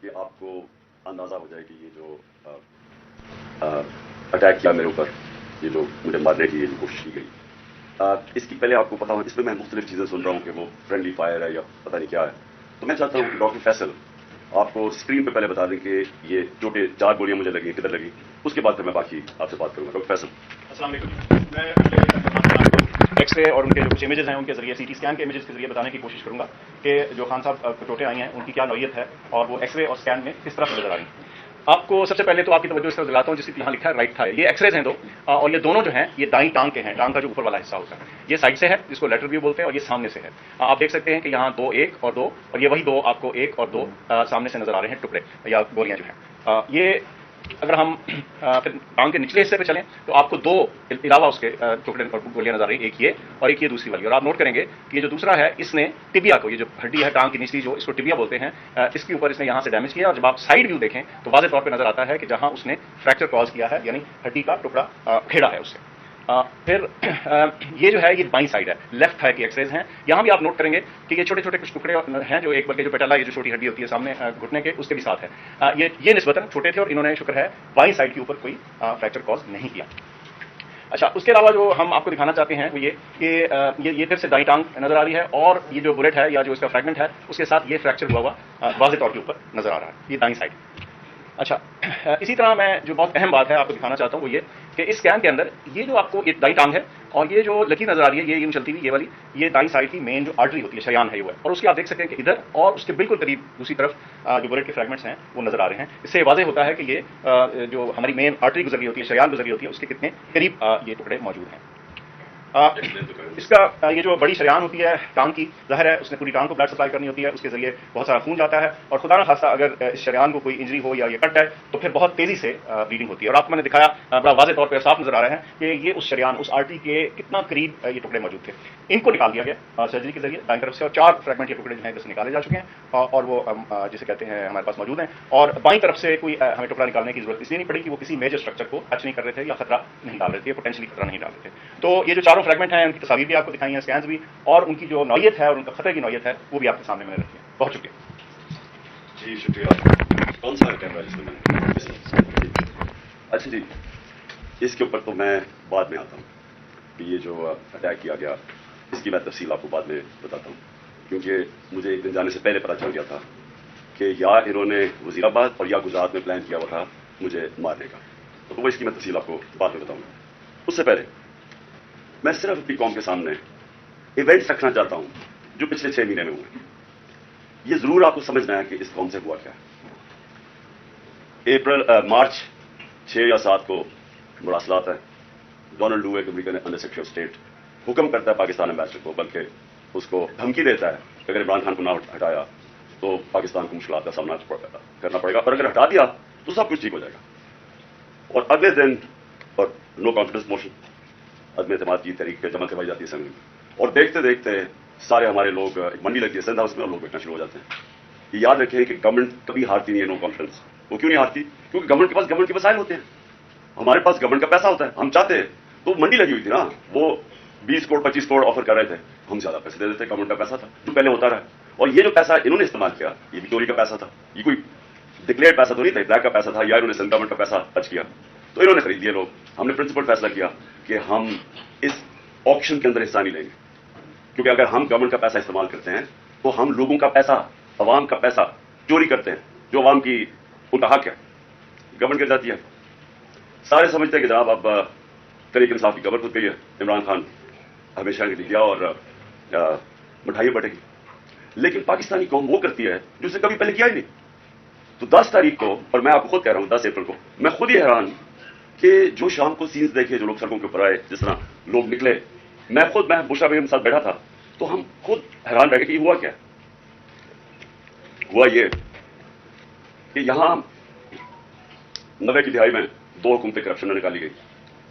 کہ آپ کو اندازہ ہو جائے کہ یہ جو اٹیک کیا میرے اوپر، یہ جو مجھے مارنے کی یہ کوشش کی گئی، اس کی پہلے آپ کو پتا ہو، اس میں مختلف چیزیں سن رہا ہوں کہ وہ فرینڈلی فائر ہے یا پتہ نہیں کیا ہے. تو میں چاہتا ہوں کہ ڈاکٹر فیصل آپ کو اسکرین پہ پہلے بتا دیں کہ یہ جو کہ 4 گولیاں مجھے لگی کدھر لگی، اس کے بعد پھر میں باقی آپ سے بات کروں گا. ڈاکٹر فیصل. السلام علیکم. میں ایکس رے اور ان کے جو کچھ امیجز ہیں ان کے ذریعے سی ٹی اسکین کے امیجز کے ذریعے بتانے کی کوشش کروں گا کہ جو خان صاحب کو چوٹیں آئی ہیں ان کی کیا نوعیت ہے اور وہ ایکس رے اور اسکین میں کس طرح سے نظر آ رہی ہیں. آپ کو سب سے پہلے تو آپ کی توجہ اس طرح دلاتا ہوں جس یہاں لکھا ہے رائٹ تھا. یہ ایکس ریز ہیں دو، اور یہ دونوں جو ہیں یہ دائیں ٹانگ کے ہیں. ٹانگ کا جو اوپر والا حصہ ہوتا ہے یہ سائڈ سے ہے جس کو لیٹرل ویو بولتے ہیں، اور یہ سامنے سے ہے. آپ دیکھ سکتے ہیں کہ یہاں 2 1 اور 2، اور یہ وہی 2 آپ کو 1 اور 2 سامنے سے نظر آ رہے ہیں ٹکڑے یا گولیاں جو ہیں. یہ اگر ہم پھر ٹانگ کے نچلے حصے پہ چلیں تو آپ کو 2 علاوہ اس کے ٹکڑے اور گولیاں نظر آ رہی ہیں، ایک یہ اور ایک یہ دوسری والی. اور آپ نوٹ کریں گے کہ یہ جو دوسرا ہے اس نے ٹبیا کو، یہ جو ہڈی ہے ٹانگ کی نچلی جو اس کو ٹبیا بولتے ہیں، اس کے اوپر اس نے یہاں سے ڈیمیج کیا. اور جب آپ سائڈ ویو دیکھیں تو واضح طور پہ نظر آتا ہے کہ جہاں اس نے فریکچر کاز کیا ہے، یعنی ہڈی کا ٹکڑا کھیڑا ہے اس سے. پھر یہ جو ہے یہ بائیں سائڈ ہے، لیفٹ ہے کہ ایکس ریز ہیں. یہاں بھی آپ نوٹ کریں گے کہ یہ چھوٹے چھوٹے کچھ ٹکڑے ہیں جو ایک بلکہ جو پیٹالا یہ جو چھوٹی ہڈی ہوتی ہے سامنے گھٹنے کے اس کے بھی ساتھ ہے. یہ نسبتاً چھوٹے تھے اور انہوں نے شکر ہے بائیں سائڈ کے اوپر کوئی فریکچر کاز نہیں کیا. اچھا، اس کے علاوہ جو ہم آپ کو دکھانا چاہتے ہیں وہ یہ کہ یہ پھر سے دائیں ٹانگ نظر آ رہی ہے، اور یہ جو بلیٹ ہے یا جو اس کا فریگمنٹ ہے اس کے ساتھ یہ فریکچر ہوا واضح طور کے اوپر نظر آ رہا ہے، یہ دائیں سائڈ. اچھا، اسی طرح میں جو بہت اہم بات ہے آپ کو دکھانا چاہتا ہوں وہ یہ کہ اس اسکین کے اندر یہ جو آپ کو یہ دائیں ٹانگ ہے اور یہ جو لکیر نظر آ رہی ہے یہ یوں چلتی ہوئی یہ والی، یہ دائیں سائڈ کی مین جو آرٹری ہوتی ہے، شریان ہے یہ وہ ہے. اور اس کے آپ دیکھ سکتے ہیں کہ ادھر اور اس کے بالکل قریب دوسری طرف جو بلیٹ کے فریگمنٹس ہیں وہ نظر آ رہے ہیں. اس سے واضح ہوتا ہے کہ یہ جو ہماری مین آرٹری گزری ہوتی ہے، شریان گزری ہوتی ہے، اس کے کتنے قریب یہ ٹکڑے موجود ہیں. اس کا یہ جو بڑی شریان ہوتی ہے ٹانگ کی، ظاہر ہے اس نے پوری ٹانگ کو بلڈ سپلائی کرنی ہوتی ہے، اس کے ذریعے بہت سارا خون جاتا ہے، اور خدا نہ خاصہ اگر اس شریان کو کوئی انجری ہو یا یہ کٹ ہے تو پھر بہت تیزی سے بلیڈنگ ہوتی ہے. اور آپ کو میں نے دکھایا بڑا واضح طور پہ صاف نظر آ رہا ہے کہ یہ اس شریان اس آرٹری کے کتنا قریب یہ ٹکڑے موجود تھے. ان کو نکال دیا گیا سرجری کے ذریعے دائیں طرف سے، اور 4 فریگمنٹ یہ ٹکڑے جو ہیں جس نکالے جا چکے ہیں اور وہ جسے کہتے ہیں ہمارے پاس موجود ہیں. اور بائیں طرف سے کوئی ہمیں ٹکڑا نکالنے کی ضرورت اس لیے نہیں پڑی کہ وہ کسی میجر اسٹرکچر کو ٹچ نہیں کر رہے تھے یا خطرہ نہیں ڈال رہے تھے، پوٹینشلی خطرہ نہیں ڈال رہے تھے. تو یہ جو 4 فریگمنٹ ہیں ان کی تصاویر بھی آپ کو دکھائی ہیں، اسکینز بھی، اور ان کی جو نوعیت ہے اور ان کا خطرے کی نوعیت ہے وہ بھی آپ کے سامنے میں رکھی ہے. بہت شکریہ. جی شکریہ. کون سا کیمرہ جس میں؟ اچھا جی، اس کے اوپر تو میں بعد میں آتا ہوں کہ یہ جو اٹیک کیا گیا اس کی میں تفصیل آپ کو بعد میں بتاتا ہوں، کیونکہ مجھے ایک دن جانے سے پہلے پتہ چل گیا تھا کہ یا انہوں نے وزیر آباد اور یا گجرات میں پلان کیا ہوا تھا مجھے مارنے کا. تو وہ اس کی میں تفصیل آپ کو بعد میں بتاؤں گا. اس سے پہلے میں صرف اپنی قوم کے سامنے ایونٹس رکھنا چاہتا ہوں جو پچھلے 6 مہینے میں ہوئے. یہ ضرور آپ کو سمجھنا ہے کہ اس قوم سے ہوا کیا. مارچ 6 یا 7 کو مراسلات ہے. ڈونلڈ ڈویک American under secretary of state حکم کرتا ہے پاکستان ایمبیسڈر کو، بلکہ اس کو دھمکی دیتا ہے کہ اگر عمران خان کو نہ ہٹایا تو پاکستان کو مشکلات کا سامنا کرنا پڑے گا، اور اگر ہٹا دیا تو سب کچھ ٹھیک ہو جائے گا. اور اگلے دن اور نو کانفیڈنس موشن، عدم اعتماد کی تحریک جمع کروائی جاتی ہے اسمبلی میں، اور دیکھتے دیکھتے سارے ہمارے لوگ منڈی لگتی ہے سندھ ہاؤس میں اور لوگ بیٹھنا شروع ہو جاتے ہیں. یہ یاد رکھیں کہ گورنمنٹ کبھی ہارتی نہیں ہے نو کانفیڈنس. وہ کیوں نہیں ہارتی؟ کیونکہ گورنمنٹ کے وسائل ہوتے ہیں. ہمارے پاس گورنمنٹ کا پیسہ ہوتا ہے. ہم چاہتے ہیں تو منڈی لگی ہوئی تھی نا، وہ 20 کروڑ 25 کروڑ آفر کر رہے تھے، ہم زیادہ پیسے دے دیتے. گورنمنٹ کا پیسہ تھا جو پہلے ہوتا رہا. اور یہ جو پیسہ انہوں نے استعمال کیا یہ بھی چوری کا پیسہ تھا. یہ کوئی ڈکلیئرڈ پیسہ تو نہیں تھا، بلیک کا پیسہ تھا، یا انہوں نے سینٹرل گورنمنٹ کا پیسہ ٹچ کیا تو انہوں نے خرید لیے لوگ. ہم نے پرنسپل فیصلہ کیا کہ ہم اس آکشن کے اندر حصہ نہیں لیں گے، کیونکہ اگر ہم گورنمنٹ کا پیسہ استعمال کرتے ہیں تو ہم لوگوں کا پیسہ، عوام کا پیسہ چوری کرتے ہیں جو عوام کی ان کا حق ہے. گورنمنٹ گر جاتی ہے. سارے سمجھتے ہیں کہ جناب اب تحریک انصاف کی گورنمنٹ خود گئی ہے، عمران خان ہمیشہ کے لیے گیا اور مٹھائیاں بٹے گی. لیکن پاکستانی قوم وہ کرتی ہے جو اسے کبھی پہلے کیا ہی نہیں. تو 10 تاریخ کو، اور میں آپ کو خود کہہ رہا ہوں 10 اپریل کو، میں خود ہی حیران کہ جو شام کو سینز دیکھے، جو لوگ سڑکوں کے اوپر آئے، جس طرح لوگ نکلے، میں بشرا بیگم کے ساتھ بیٹھا تھا تو ہم خود حیران رہ گئے کہ یہ ہوا کیا. ہوا یہ کہ یہاں 90 کی دہائی میں 2 حکومتیں کرپشن میں نکالی گئی.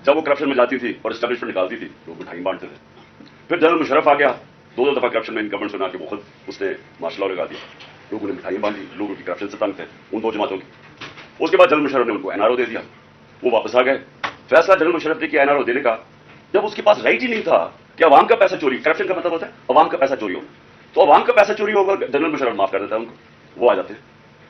جب وہ کرپشن میں جاتی تھی اور اسٹیبلشمنٹ نکالتی تھی لوگ مٹھائی بانٹتے تھے. پھر جنرل مشرف آ گیا، 2 دفعہ کرپشن میں ان گورنمنٹ بنا کے وہ خود اس نے مارشل لا لگا دیا. لوگوں نے مٹھائیاں بانٹی، لوگوں کی کرپشن سے تنگ تھے ان 2 جماعتوں کی. اس کے بعد جنرل مشرف نے ان کو NRO دے دیا، وہ واپس آ گئے. فیصلہ جنرل مشرف نے کیا NRO دینے کا جب اس کے پاس رائٹ ہی نہیں تھا کہ عوام کا پیسہ چوری. کرپشن کا مطلب ہوتا ہے عوام کا پیسہ چوری ہو، تو عوام کا پیسہ چوری ہوگا جنرل مشرف معاف کر دیتا ہے ان کو، وہ آ جاتے ہیں.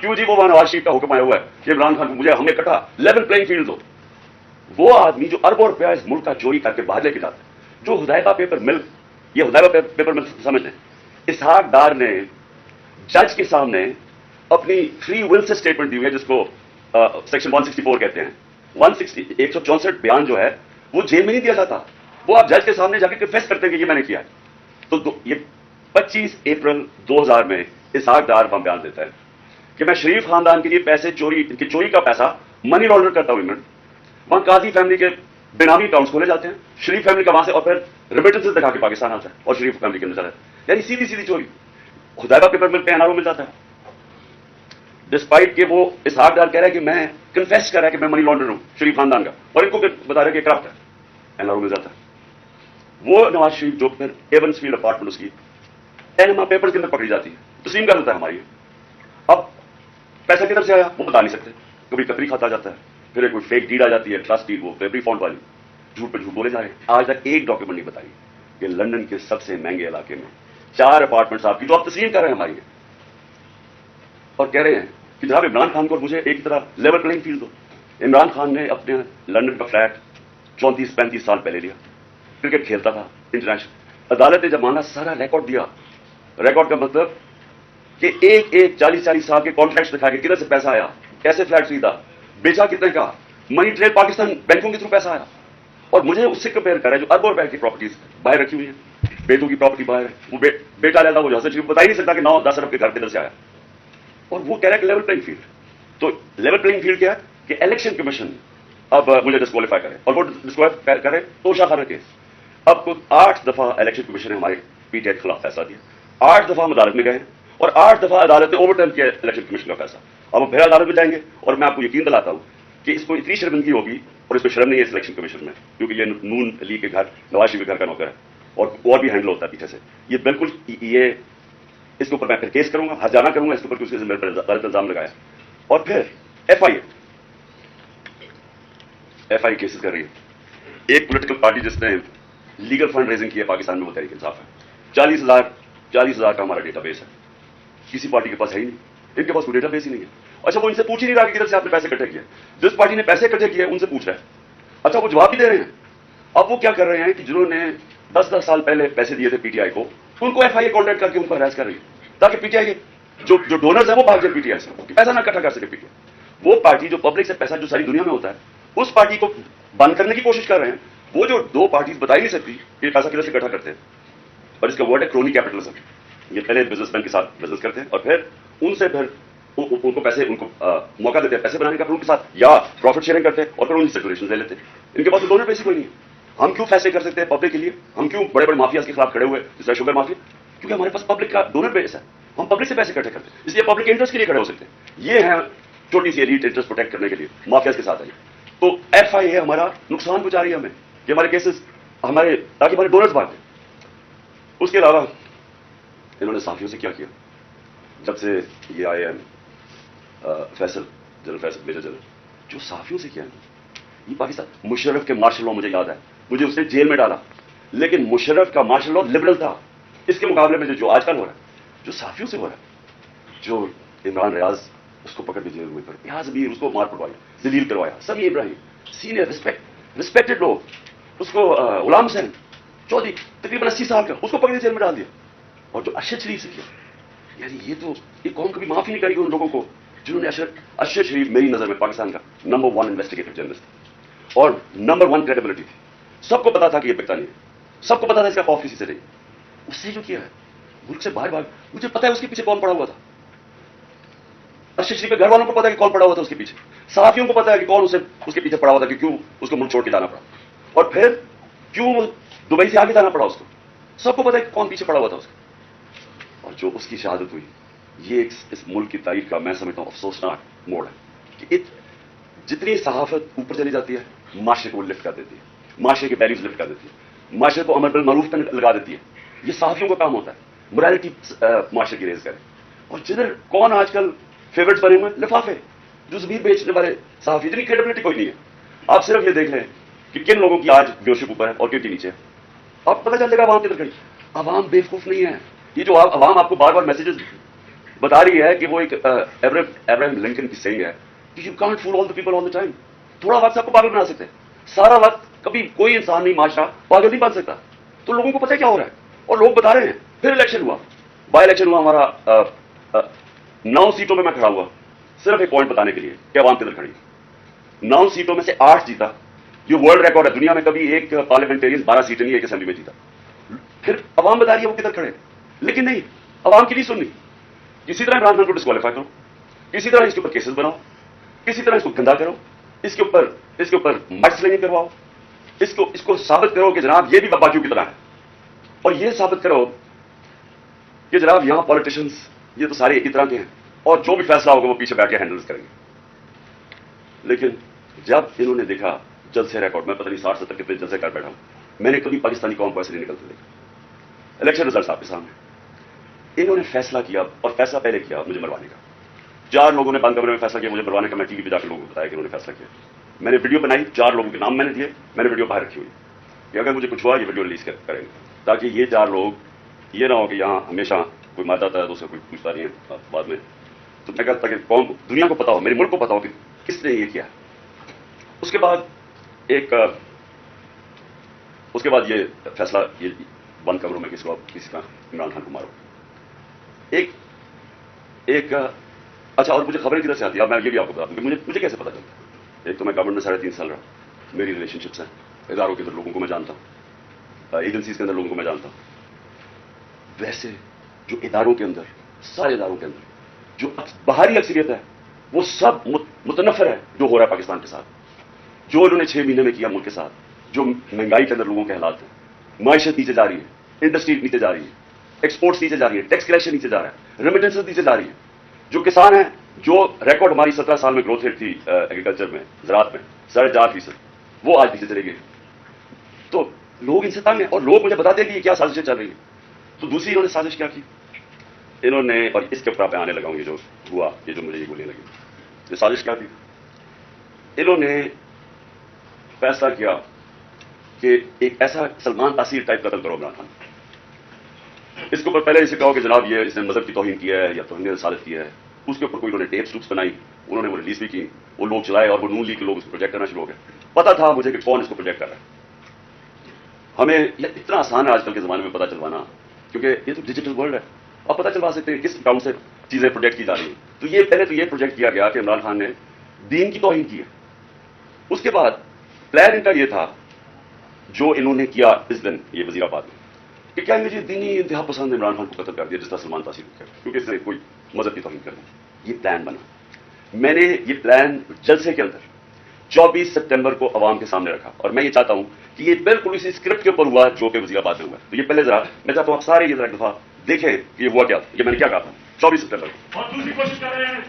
کیوں جی وہ نواز شریف کا حکم آیا ہوا ہے کہ عمران خان کو مجھے ہمیں کٹا لیول پلئنگ فیلڈ دو. وہ آدمی جو اربوں روپیہ اس ملک کا چوری کر کے باہر لے کے جاتا ہے, جو حذیفہ پیپر مل, یہ حذیفہ پیپر مل سمجھ لیں, اسحاق ڈار نے جج کے سامنے اپنی فری ول سے اسٹیٹمنٹ دی ہوئی ہے جس کو سیکشن 164 کہتے ہیں. 164 بیان جو ہے وہ جیل میں نہیں دیا جاتا, وہ آپ جج کے سامنے جا کے کنفیس کرتے ہیں کہ یہ میں نے کیا ہے. تو یہ 25 اپریل 2000 میں اسحاق ڈار وہاں بیان دیتا ہے کہ میں شریف خاندان کے لیے پیسے چوری کا پیسہ منی لانڈر کرتا ہوں انگلینڈ. وہاں قاضی فیملی کے بینامی اکاؤنٹس کھولے جاتے ہیں, شریف فیملی کا وہاں سے, اور پھر ریمیٹنسز دکھا کے پاکستان آتا ہے اور شریف فیملی کے اندر جاتا ہے. یعنی سیدھی سیدھی چوری. حذیفہ پیپر مل پہ NRO مل جاتا ہے, ڈسپائٹ کہ وہ اسحاق ڈار کہہ رہا ہے کہ میں کنفیس کر رہا ہے کہ میں منی لانڈر ہوں شریف خاندان کا, اور ان کو بتا رہا ہے کہ کرپٹ ہے. NRO مل جاتا ہے. وہ نواز شریف جو پھر ایونس فیلڈ اپارٹمنٹ اس کی پینما پیپر کے اندر پکڑی جاتی ہے, تسلیم کر دیتا ہے ہماری. اب پیسہ کدھر سے آیا وہ بتا نہیں سکتے, کبھی قطری کھاتا جاتا ہے, پھر کوئی فیک ڈیڈ آ جاتی ہے, ٹرسٹ ڈیڈ, وہ فیبری فونٹ والی, جھوٹ پہ جھوٹ بولے جا رہے ہیں. آج تک ایک ڈاکیومنٹ نہیں بتائی کہ لندن کے سب سے مہنگے علاقے میں 4 اپارٹمنٹس آپ کی جو آپ تسلیم کر رہے ہیں ہماری, اور کہہ رہے ہیں کہ جناب عمران خان کو مجھے ایک طرح لیول پلئنگ فیلڈ دو. عمران خان نے اپنے لندن کا فلیٹ 34-35 سال پہلے لیا, کرکٹ کھیلتا تھا انٹرنیشنل. عدالت نے جب مانا سارا ریکارڈ دیا, ریکارڈ کا مطلب کہ ایک 40 سال کے کانٹریکٹس دکھا کے کدھر سے پیسہ آیا, کیسے فلیٹ خریدا, بیچا کتنے کا, منی ٹریل پاکستان بینکوں کے تھرو پیسہ آیا. اور مجھے اس سے کمپیئر کرا ہے جو اربوں روپے کی پراپرٹیز باہر رکھی ہوئی ہیں, بیٹوں کی پراپرٹی باہر ہے, وہ بیٹا لیتا وہ حسن شریف بتا ہی نہیں سکتا کہ 9-10 ارب کے گھر کدھر سے آیا, اور وہ کہہ رہا ہے کہ لیول پلئنگ فیلڈ. تو لیول پلئنگ فیلڈ کیا ہے کہ الیکشن کمیشن اب مجھے ڈسکوالیفائی کرے, اور وہ ڈسکوالیفائی کرے توشہ خانہ کیس. اب 8 دفعہ الیکشن کمیشن نے ہمارے PTI کے خلاف فیصلہ دیا, 8 دفعہ ہم عدالت میں گئے, اور 8 دفعہ عدالت نے اوور ٹرن کیا الیکشن کمیشن کا فیصلہ. اب ہم پھر عدالت میں جائیں گے, اور میں آپ کو یقین دلاتا ہوں کہ اس کو اتنی شرمندگی ہوگی, اور اس کو شرم نہیں ہے الیکشن کمیشن میں, کیونکہ یہ نون علی کے گھر, نواز شریف کے گھر کا نوکر ہے, اور بھی ہینڈل ہوتا ہے پیچھے سے. یہ بالکل یہ اس کے اوپر میں پھر کیس کروں گا, ہرجانہ کروں گا اس کے اوپر, اس میرے پر غلط الزام لگایا. اور پھر FI کیسز کر رہی ہے. ایک پولیٹیکل پارٹی جس نے لیگل فنڈ ریزنگ کی ہے پاکستان میں وہ تحریک انصاف ہے. 40,000 کا ہمارا ڈیٹا بیس ہے, کسی پارٹی کے پاس ہے ہی نہیں, ان کے پاس کوئی ڈیٹا بیس ہی نہیں ہے. اچھا وہ ان سے پوچھ ہی نہیں رہا کہ کدھر سے آپ نے پیسے اکٹھے کیے. جس پارٹی نے پیسے اکٹھے کیے ان سے پوچھ رہا ہے. اچھا وہ جواب بھی دے رہے ہیں. اب وہ کیا کر رہے ہیں کہ جنہوں نے 10 سال پہلے پیسے دیے تھے PTI کو, ان کو FI کانٹیکٹ کر کے ان کو ہراس کر رہی ہے, تاکہ PTI کے جو ڈونرز ہیں وہ بھاگ جائے PTI سے, پیسہ نہ اکٹھا کر سکے PTI. وہ پارٹی جو پبلک سے پیسہ جو ساری دنیا میں ہوتا ہے اس پارٹی کو بند کرنے کی کوشش کر رہے ہیں. وہ جو 2 پارٹیز بتا ہی نہیں سکتی کہ پیسہ کدھر سے اکٹھا کرتے ہیں, اور اس کا ورڈ ہے کرونی کیپٹلزم. یہ پہلے بزنس مین کے ساتھ بزنس کرتے ہیں, اور پھر ان سے پھر ان کو پیسے, ان کو موقع دیتے ہیں پیسے بنانے کا, پھر ان کے ساتھ یا پروفٹ شیئرنگ کرتے ہیں, اور پھر ان سے ڈونیشن لے لیتے ہیں. ان کے پاس تو ڈونر پیسے کوئی نہیں ہے. ہم کیوں فیصلے کر سکتے ہیں پبلک کے لیے؟ ہم کیوں بڑے بڑے مافیاز کے خلاف کھڑے ہوئے جس طرح شوگر مافیا؟ کیونکہ ہمارے پاس پبلک کا ڈونر بیس ہے, ہم پبلک سے پیسے اکٹھے کرتے ہیں, اس لیے پبلک انٹرسٹ کے لیے کھڑے ہو سکتے ہیں. یہ ہے چھوٹی سی ایلیٹ انٹرسٹ پروٹیکٹ کرنے کے لیے مافیاز کے ساتھ ہے. تو FI ہے ہمارا نقصان پہنچا رہی ہے ہمیں, کہ ہمارے کیسز ہمارے, تاکہ ہمارے ڈونرز بھاگ جائیں. اس کے علاوہ انہوں نے صحافیوں سے کیا کیا جب سے یہ آئے ہیں Faisal, general Faisal, major general, جو صحافیوں سے کیا ہے یہ پاکستان. مشرف کے مارشل لا مجھے یاد ہے, مجھے اس نے جیل میں ڈالا, لیکن مشرف کا مارشل لا لبرل تھا. اس کے مقابلے میں جو آج کل ہو رہا ہے, جو صحافیوں سے ہو رہا ہے, جو عمران ریاض اس کو پکڑ کے جیل میں پڑے, یہاں زمیر اس کو مار پڑوایا, ذلیل کروایا. سمی ابراہیم سینئر رسپیکٹڈ لوگ, اس کو غلام حسین چودھری تقریباً 80 سال کا, اس کو پکڑ کے جیل میں ڈال دیا. اور جو ارشد شریف سے کیا, یعنی یہ تو یہ قوم کبھی معافی نہیں کرے گی ان لوگوں کو جنہوں نے. ارشد شریف میری نظر میں پاکستان کا نمبر 1 انویسٹیگیٹو جرنلسٹ اور نمبر 1 کریڈیبلٹی تھی. سب کو پتا تھا کہ یہ بکتا نہیں ہے, سب کو پتا تھا اس کا خوف کسی سے نہیں. اس سے جو کیا ہے ملک سے باہر مجھے پتا ہے اس کے پیچھے کون پڑا ہوا تھا. ارشد شریف کے گھر والوں کو پتا ہے کہ کون پڑا ہوا تھا اس کے پیچھے, صحافیوں کو پتا ہے کہ کون اس کے پیچھے پڑا ہوا تھا, کہ کیوں اس کو ملک چھوڑ کے جانا پڑا, اور پھر کیوں دبئی سے آگے جانا پڑا اس کو. سب کو پتا ہے کہ کون پیچھے پڑا ہوا تھا اس کا. اور جو اس کی شہادت ہوئی, یہ اس ملک کی تاریخ کا میں سمجھتا ہوں افسوسناک موڑ ہے کہ جتنی صحافت اوپر چلی جاتی ہے معاشرے کو لفٹ کر دیتی ہے, معاشرے کے ویلیوز لفٹ کر دیتی ہے, معاشرے کو امر بالمعروف پہ لگا دیتی ہے. یہ صحافیوں کا کام ہوتا ہے, morality معاشرے کی ریز کرے. اور جدھر کون آج کل فیورٹس بنے ہوئے, لفافے, جو زمین بیچنے والے صحافی, اتنی کریڈیبلٹی کوئی نہیں ہے. آپ صرف یہ دیکھ لیں کہ کن لوگوں کی آج ویورشپ اوپر ہے اور کن کے نیچے ہے, آپ پتہ چل جائے گا عوام کدھر کھڑی. عوام بیوقوف نہیں ہے. یہ جو عوام آپ کو بار بار میسیجز بتا رہی ہے کہ وہ ایک ابراہم لنکن کی سینگ ہے کہ you can't fool all the people all the time. تھوڑا وقت آپ کو پاگل بنا سکتے ہیں, سارا وقت کبھی کوئی انسان نہیں, معاشرہ پاگل نہیں بن سکتا. تو لوگوں کو پتہ کیا ہو رہا ہے اور لوگ بتا رہے ہیں. پھر الیکشن ہوا, بائی الیکشن ہوا ہمارا, 9 سیٹوں میں میں کھڑا ہوا صرف ایک پوائنٹ بتانے کے لیے کہ عوام کدھر کھڑی. 9 سیٹوں میں سے 8 جیتا, یہ ورلڈ ریکارڈ ہے. دنیا میں کبھی ایک پارلیمنٹرین 12 سیٹیں نہیں ایک اسمبلی میں جیتا. پھر عوام بتا رہی ہے وہ کدھر کھڑے, لیکن نہیں, عوام کی نہیں سننی. کسی طرح عمران خان کو ڈسکوالیفائی کرو, کسی طرح اس کے اوپر کیسز بناؤ, کسی طرح اس کو گندا کرو, اس کے اوپر مٹ سلنگنگ کرواؤ, اس کو ثابت کرو کہ جناب یہ بھی باقیوں کی طرح ہے, اور یہ ثابت کرو کہ جناب یہاں پالیٹیشنز یہ تو سارے ایک ہی طرح کے ہیں, اور جو بھی فیصلہ ہوگا وہ پیچھے بیٹھ کے ہینڈل کریں گے. لیکن جب انہوں نے دیکھا جلسے ریکارڈ, میں پتہ نہیں 60-70 کتنے جلسے کر بیٹھا ہوں, میں نے کبھی پاکستانی قوم کو ایسے نہیں نکلتے دیکھا. الیکشن رزلٹس آپ کے سامنے, انہوں نے فیصلہ کیا, اور فیصلہ پہلے کیا مجھے مروانے کا. 4 لوگوں نے بند کمرے میں فیصلہ کیا مجھے مروانے کا. میں ٹی وی پہ جا کے لوگوں کو بتایا کہ انہوں نے فیصلہ کیا. میں نے ویڈیو بنائی, 4 لوگوں کے نام میں نے دیے, میں نے ویڈیو باہر رکھی ہوئی کہ اگر مجھے کچھ ہوا یہ ویڈیو ریلیز کریں گے, تاکہ یہ 4 لوگ یہ نہ ہو کہ یہاں ہمیشہ کوئی مار جاتا ہے تو اسے کوئی پوچھتا نہیں ہے بعد میں. تو میں کہتا کہ قوم دنیا کو پتا ہو, میرے ملک کو پتا ہو کہ کس نے یہ کیا. اس کے بعد یہ فیصلہ, یہ بند کمروں میں کسی کا عمران خان کو مارو. ایک اچھا, اور مجھے خبریں کدھر سے آتی ہے, اب میں یہ بھی آپ کو بتا دوں کہ مجھے کیسے پتا چلتا ہے. ایک تو میں گورنمنٹ میں 3.5 سال رہا, میری ریلیشن شپس ہیں اداروں کے اندر, لوگوں کو میں جانتا ہوں, ایجنسیز کے اندر لوگوں کو میں جانتا ہوں. ویسے جو اداروں کے اندر, سارے اداروں کے اندر جو باہری اکثریت ہے وہ سب متنفر ہے جو ہو رہا ہے پاکستان کے ساتھ, جو انہوں نے 6 مہینے میں کیا ملک کے ساتھ, جو مہنگائی کے اندر لوگوں کے حالات ہیں, معیشت نیچے جا رہی ہے, انڈسٹری نیچے جا رہی ہے, ایکسپورٹس نیچے جا رہی ہے, ٹیکس کلیکشن نیچے جا رہا ہے, ریمیٹنسز نیچے جا رہی ہے. جو کسان ہیں, جو ریکارڈ ہماری 17 سال میں گروتھ ریٹ تھی ایگریکلچر میں, زراعت میں 4.5%, وہ آج پیچھے چلے گئے. تو لوگ ان سے تنگ ہیں, اور لوگ مجھے بتاتے ہیں کہ یہ کیا سازشیں چل رہی ہیں. تو دوسری انہوں نے سازش کیا کی, انہوں نے, اور اس کے اوپر پہ آنے لگا ہوں یہ جو ہوا, یہ جو مجھے یہ گولیاں لگی, یہ سازش کیا تھی. انہوں نے فیصلہ کیا کہ ایک ایسا سلمان تاثیر ٹائپ قتل کرو عمران خان. اس کے اوپر پہلے اسے کہو کہ جناب یہ اس نے مذہب کی توہین کیا ہے یا توہین رسالت کیا ہے. اس کے اوپر کوئی انہوں نے ٹیپس بنائی, انہوں نے وہ ریلیز بھی کی, وہ لوگ چلائے, اور وہ نون لیگ کے لوگ اس کو پروجیکٹ کرنا شروع ہو گئے. پتا تھا مجھے کہ کون اس کو پروجیکٹ کر رہا ہے. ہمیں یہ اتنا آسان ہے آج کل کے زمانے میں پتا چلوانا, کیونکہ یہ تو ڈیجیٹل ورلڈ ہے, آپ پتا چلوا سکتے ہیں کس اکاؤنٹ سے چیزیں پروجیکٹ کی جا رہی ہیں. تو یہ پہلے تو یہ پروجیکٹ کیا گیا کہ عمران خان نے دین کی توہین کی ہے. اس کے بعد پلان ان کا یہ تھا جو انہوں نے کیا اس دن یہ وزیر آباد میں, کہ کیا مجھے دینی انتہا پسند عمران خان کو قتل کر دیا جس طرح سلمان تاثیر کو کیا, کیونکہ اس نے کوئی مذہب کی توہین کر دی. یہ پلان بنا. میں نے یہ پلان جلسے کے اندر 24 سپٹمبر کو عوام کے سامنے رکھا, اور میں یہ چاہتا ہوں کہ یہ بالکل اسی اسکرپٹ کے اوپر ہوا جو کہ وزیر آباد میں ہوا. تو یہ پہلے ذرا میں چاہتا ہوں آپ سارے یہ ذرا ایک دفعہ دیکھیں کہ یہ ہوا کیا, یہ میں نے کیا کہا تھا 24 سپٹمبر کو. اور دوسری کوشش کر رہے ہیں,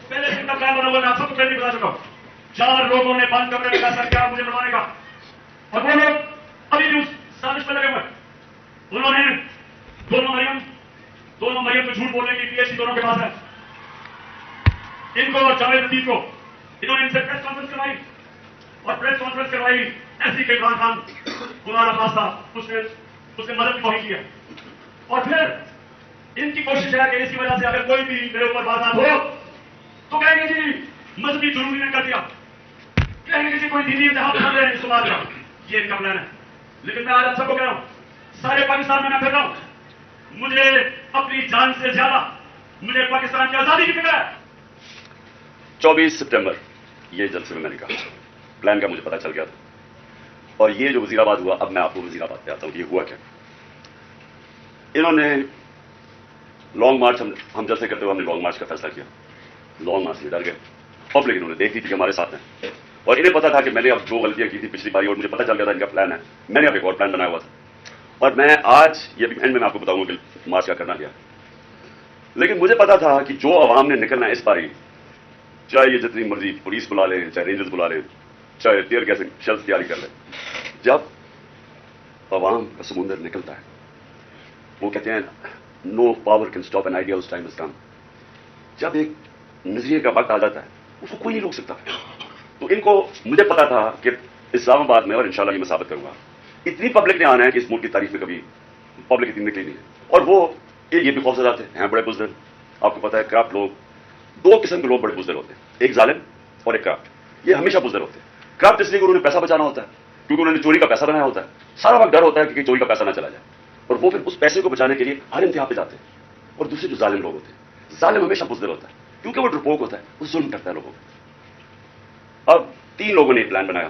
پہلے سے کا پلان بنا ہوا, میں آپ سب کو پہلے بتا چکا ہوں. 4 لوگوں نے بند کمرے میں فیصلہ کیا مجھے مروانے کا, اور وہ لوگ ابھی بھی اس سازش پہ لگے ہوئے. انہوں نے دونوں مریم کو جھوٹ بولنے کی PhD دونوں کے پاس ہے. ان کو اور جاوید لطیف کو انہوں نے ان سے پریس کانفرنس کروائی, اور پریس کانفرنس کروائی ایسی کہ عمران خان قرآن عباس تھا, اس نے مدد توہین کیا. اور پھر ان کی کوشش ہے کہ اس کی وجہ سے اگر کوئی بھی میرے اوپر بات ہو تو کہیں گے جی مذہبی ضروری نے کر دیا, کہیں گے جی کوئی دینی انتہا پسند ہے اس کو مار دیا. یہ ان کا پلان ہے. لیکن میں آج آپ سب کو کہہ رہا ہوں, سارے پاکستان میں پھر رہا ہوں, مجھے اپنی جان سے زیادہ مجھے پاکستان کی آزادی کی فکر ہے. 24 سپٹمبر یہ جلسے میں نے کہا, پلان کا مجھے پتا چل گیا تھا. اور یہ جو وزیر آباد ہوا, اب میں آپ کو وزیر آباد پہ آتا ہوں کہ یہ ہوا کیا. انہوں نے لانگ مارچ, ہم جلسے کرتے ہوئے ہم نے لانگ مارچ کا فیصلہ کیا. لانگ مارچ سے ڈر گئے, پبلک انہوں نے دیکھ لی تھی کہ ہمارے ساتھ ہیں, اور انہیں پتا تھا کہ میں نے اب جو غلطیاں کی تھی پچھلی باری, اور مجھے پتا چل گیا تھا ان کا پلان ہے. میں نے اب ایک اور پلان بنایا ہوا تھا, اور میں آج یہ بھی اینڈ میں آپ کو بتاؤں گا کہ مارچ کا کرنا کیا. لیکن مجھے پتا تھا کہ جو عوام نے نکلنا ہے اس باری, چاہے یہ جتنی مرضی پولیس بلا لیں, چاہے رینجرز بلا لیں, چاہے ٹیئر گیسنگ شیلز تیاری کر لیں, جب عوام کا سمندر نکلتا ہے, وہ کہتے ہیں no power can stop an idea, اس ٹائم از کم. جب ایک نظریے کا وقت آ جاتا ہے اس کو کوئی نہیں روک سکتا. تو ان کو مجھے پتا تھا کہ اسلام آباد میں, اور انشاءاللہ یہ میں ثابت کروں گا, اتنی پبلک نے آنا ہے کہ اس ملک کی تاریخ میں کبھی پبلک اتنی نکلی نہیں ہے. اور وہ یہ بھی خوفزدہ تھے, ہیں بڑے بزرگ, آپ کو پتا ہے کرپٹ لوگ, دو قسم کے لوگ بڑے بزدل ہوتے ہیں, ایک ظالم اور ایک کرپٹ. یہ ہمیشہ بزدل ہوتے ہیں. کرپٹ اس لیے کہ انہوں نے پیسہ بچانا ہوتا ہے, کیونکہ انہوں نے چوری کا پیسہ بنایا ہوتا ہے, سارا وقت ڈر ہوتا ہے کہ چوری کا پیسہ نہ چلا جائے, اور وہ پھر اس پیسے کو بچانے کے لیے ہر انتہا پہ جاتے ہیں. اور دوسرے جو ظالم لوگ ہوتے ہیں, ظالم ہمیشہ بزدل ہوتا ہے کیونکہ وہ ڈرپوک ہوتا ہے, وہ ظلم کرتا ہے لوگوں کو. اب 3 لوگوں نے ایک پلان بنایا,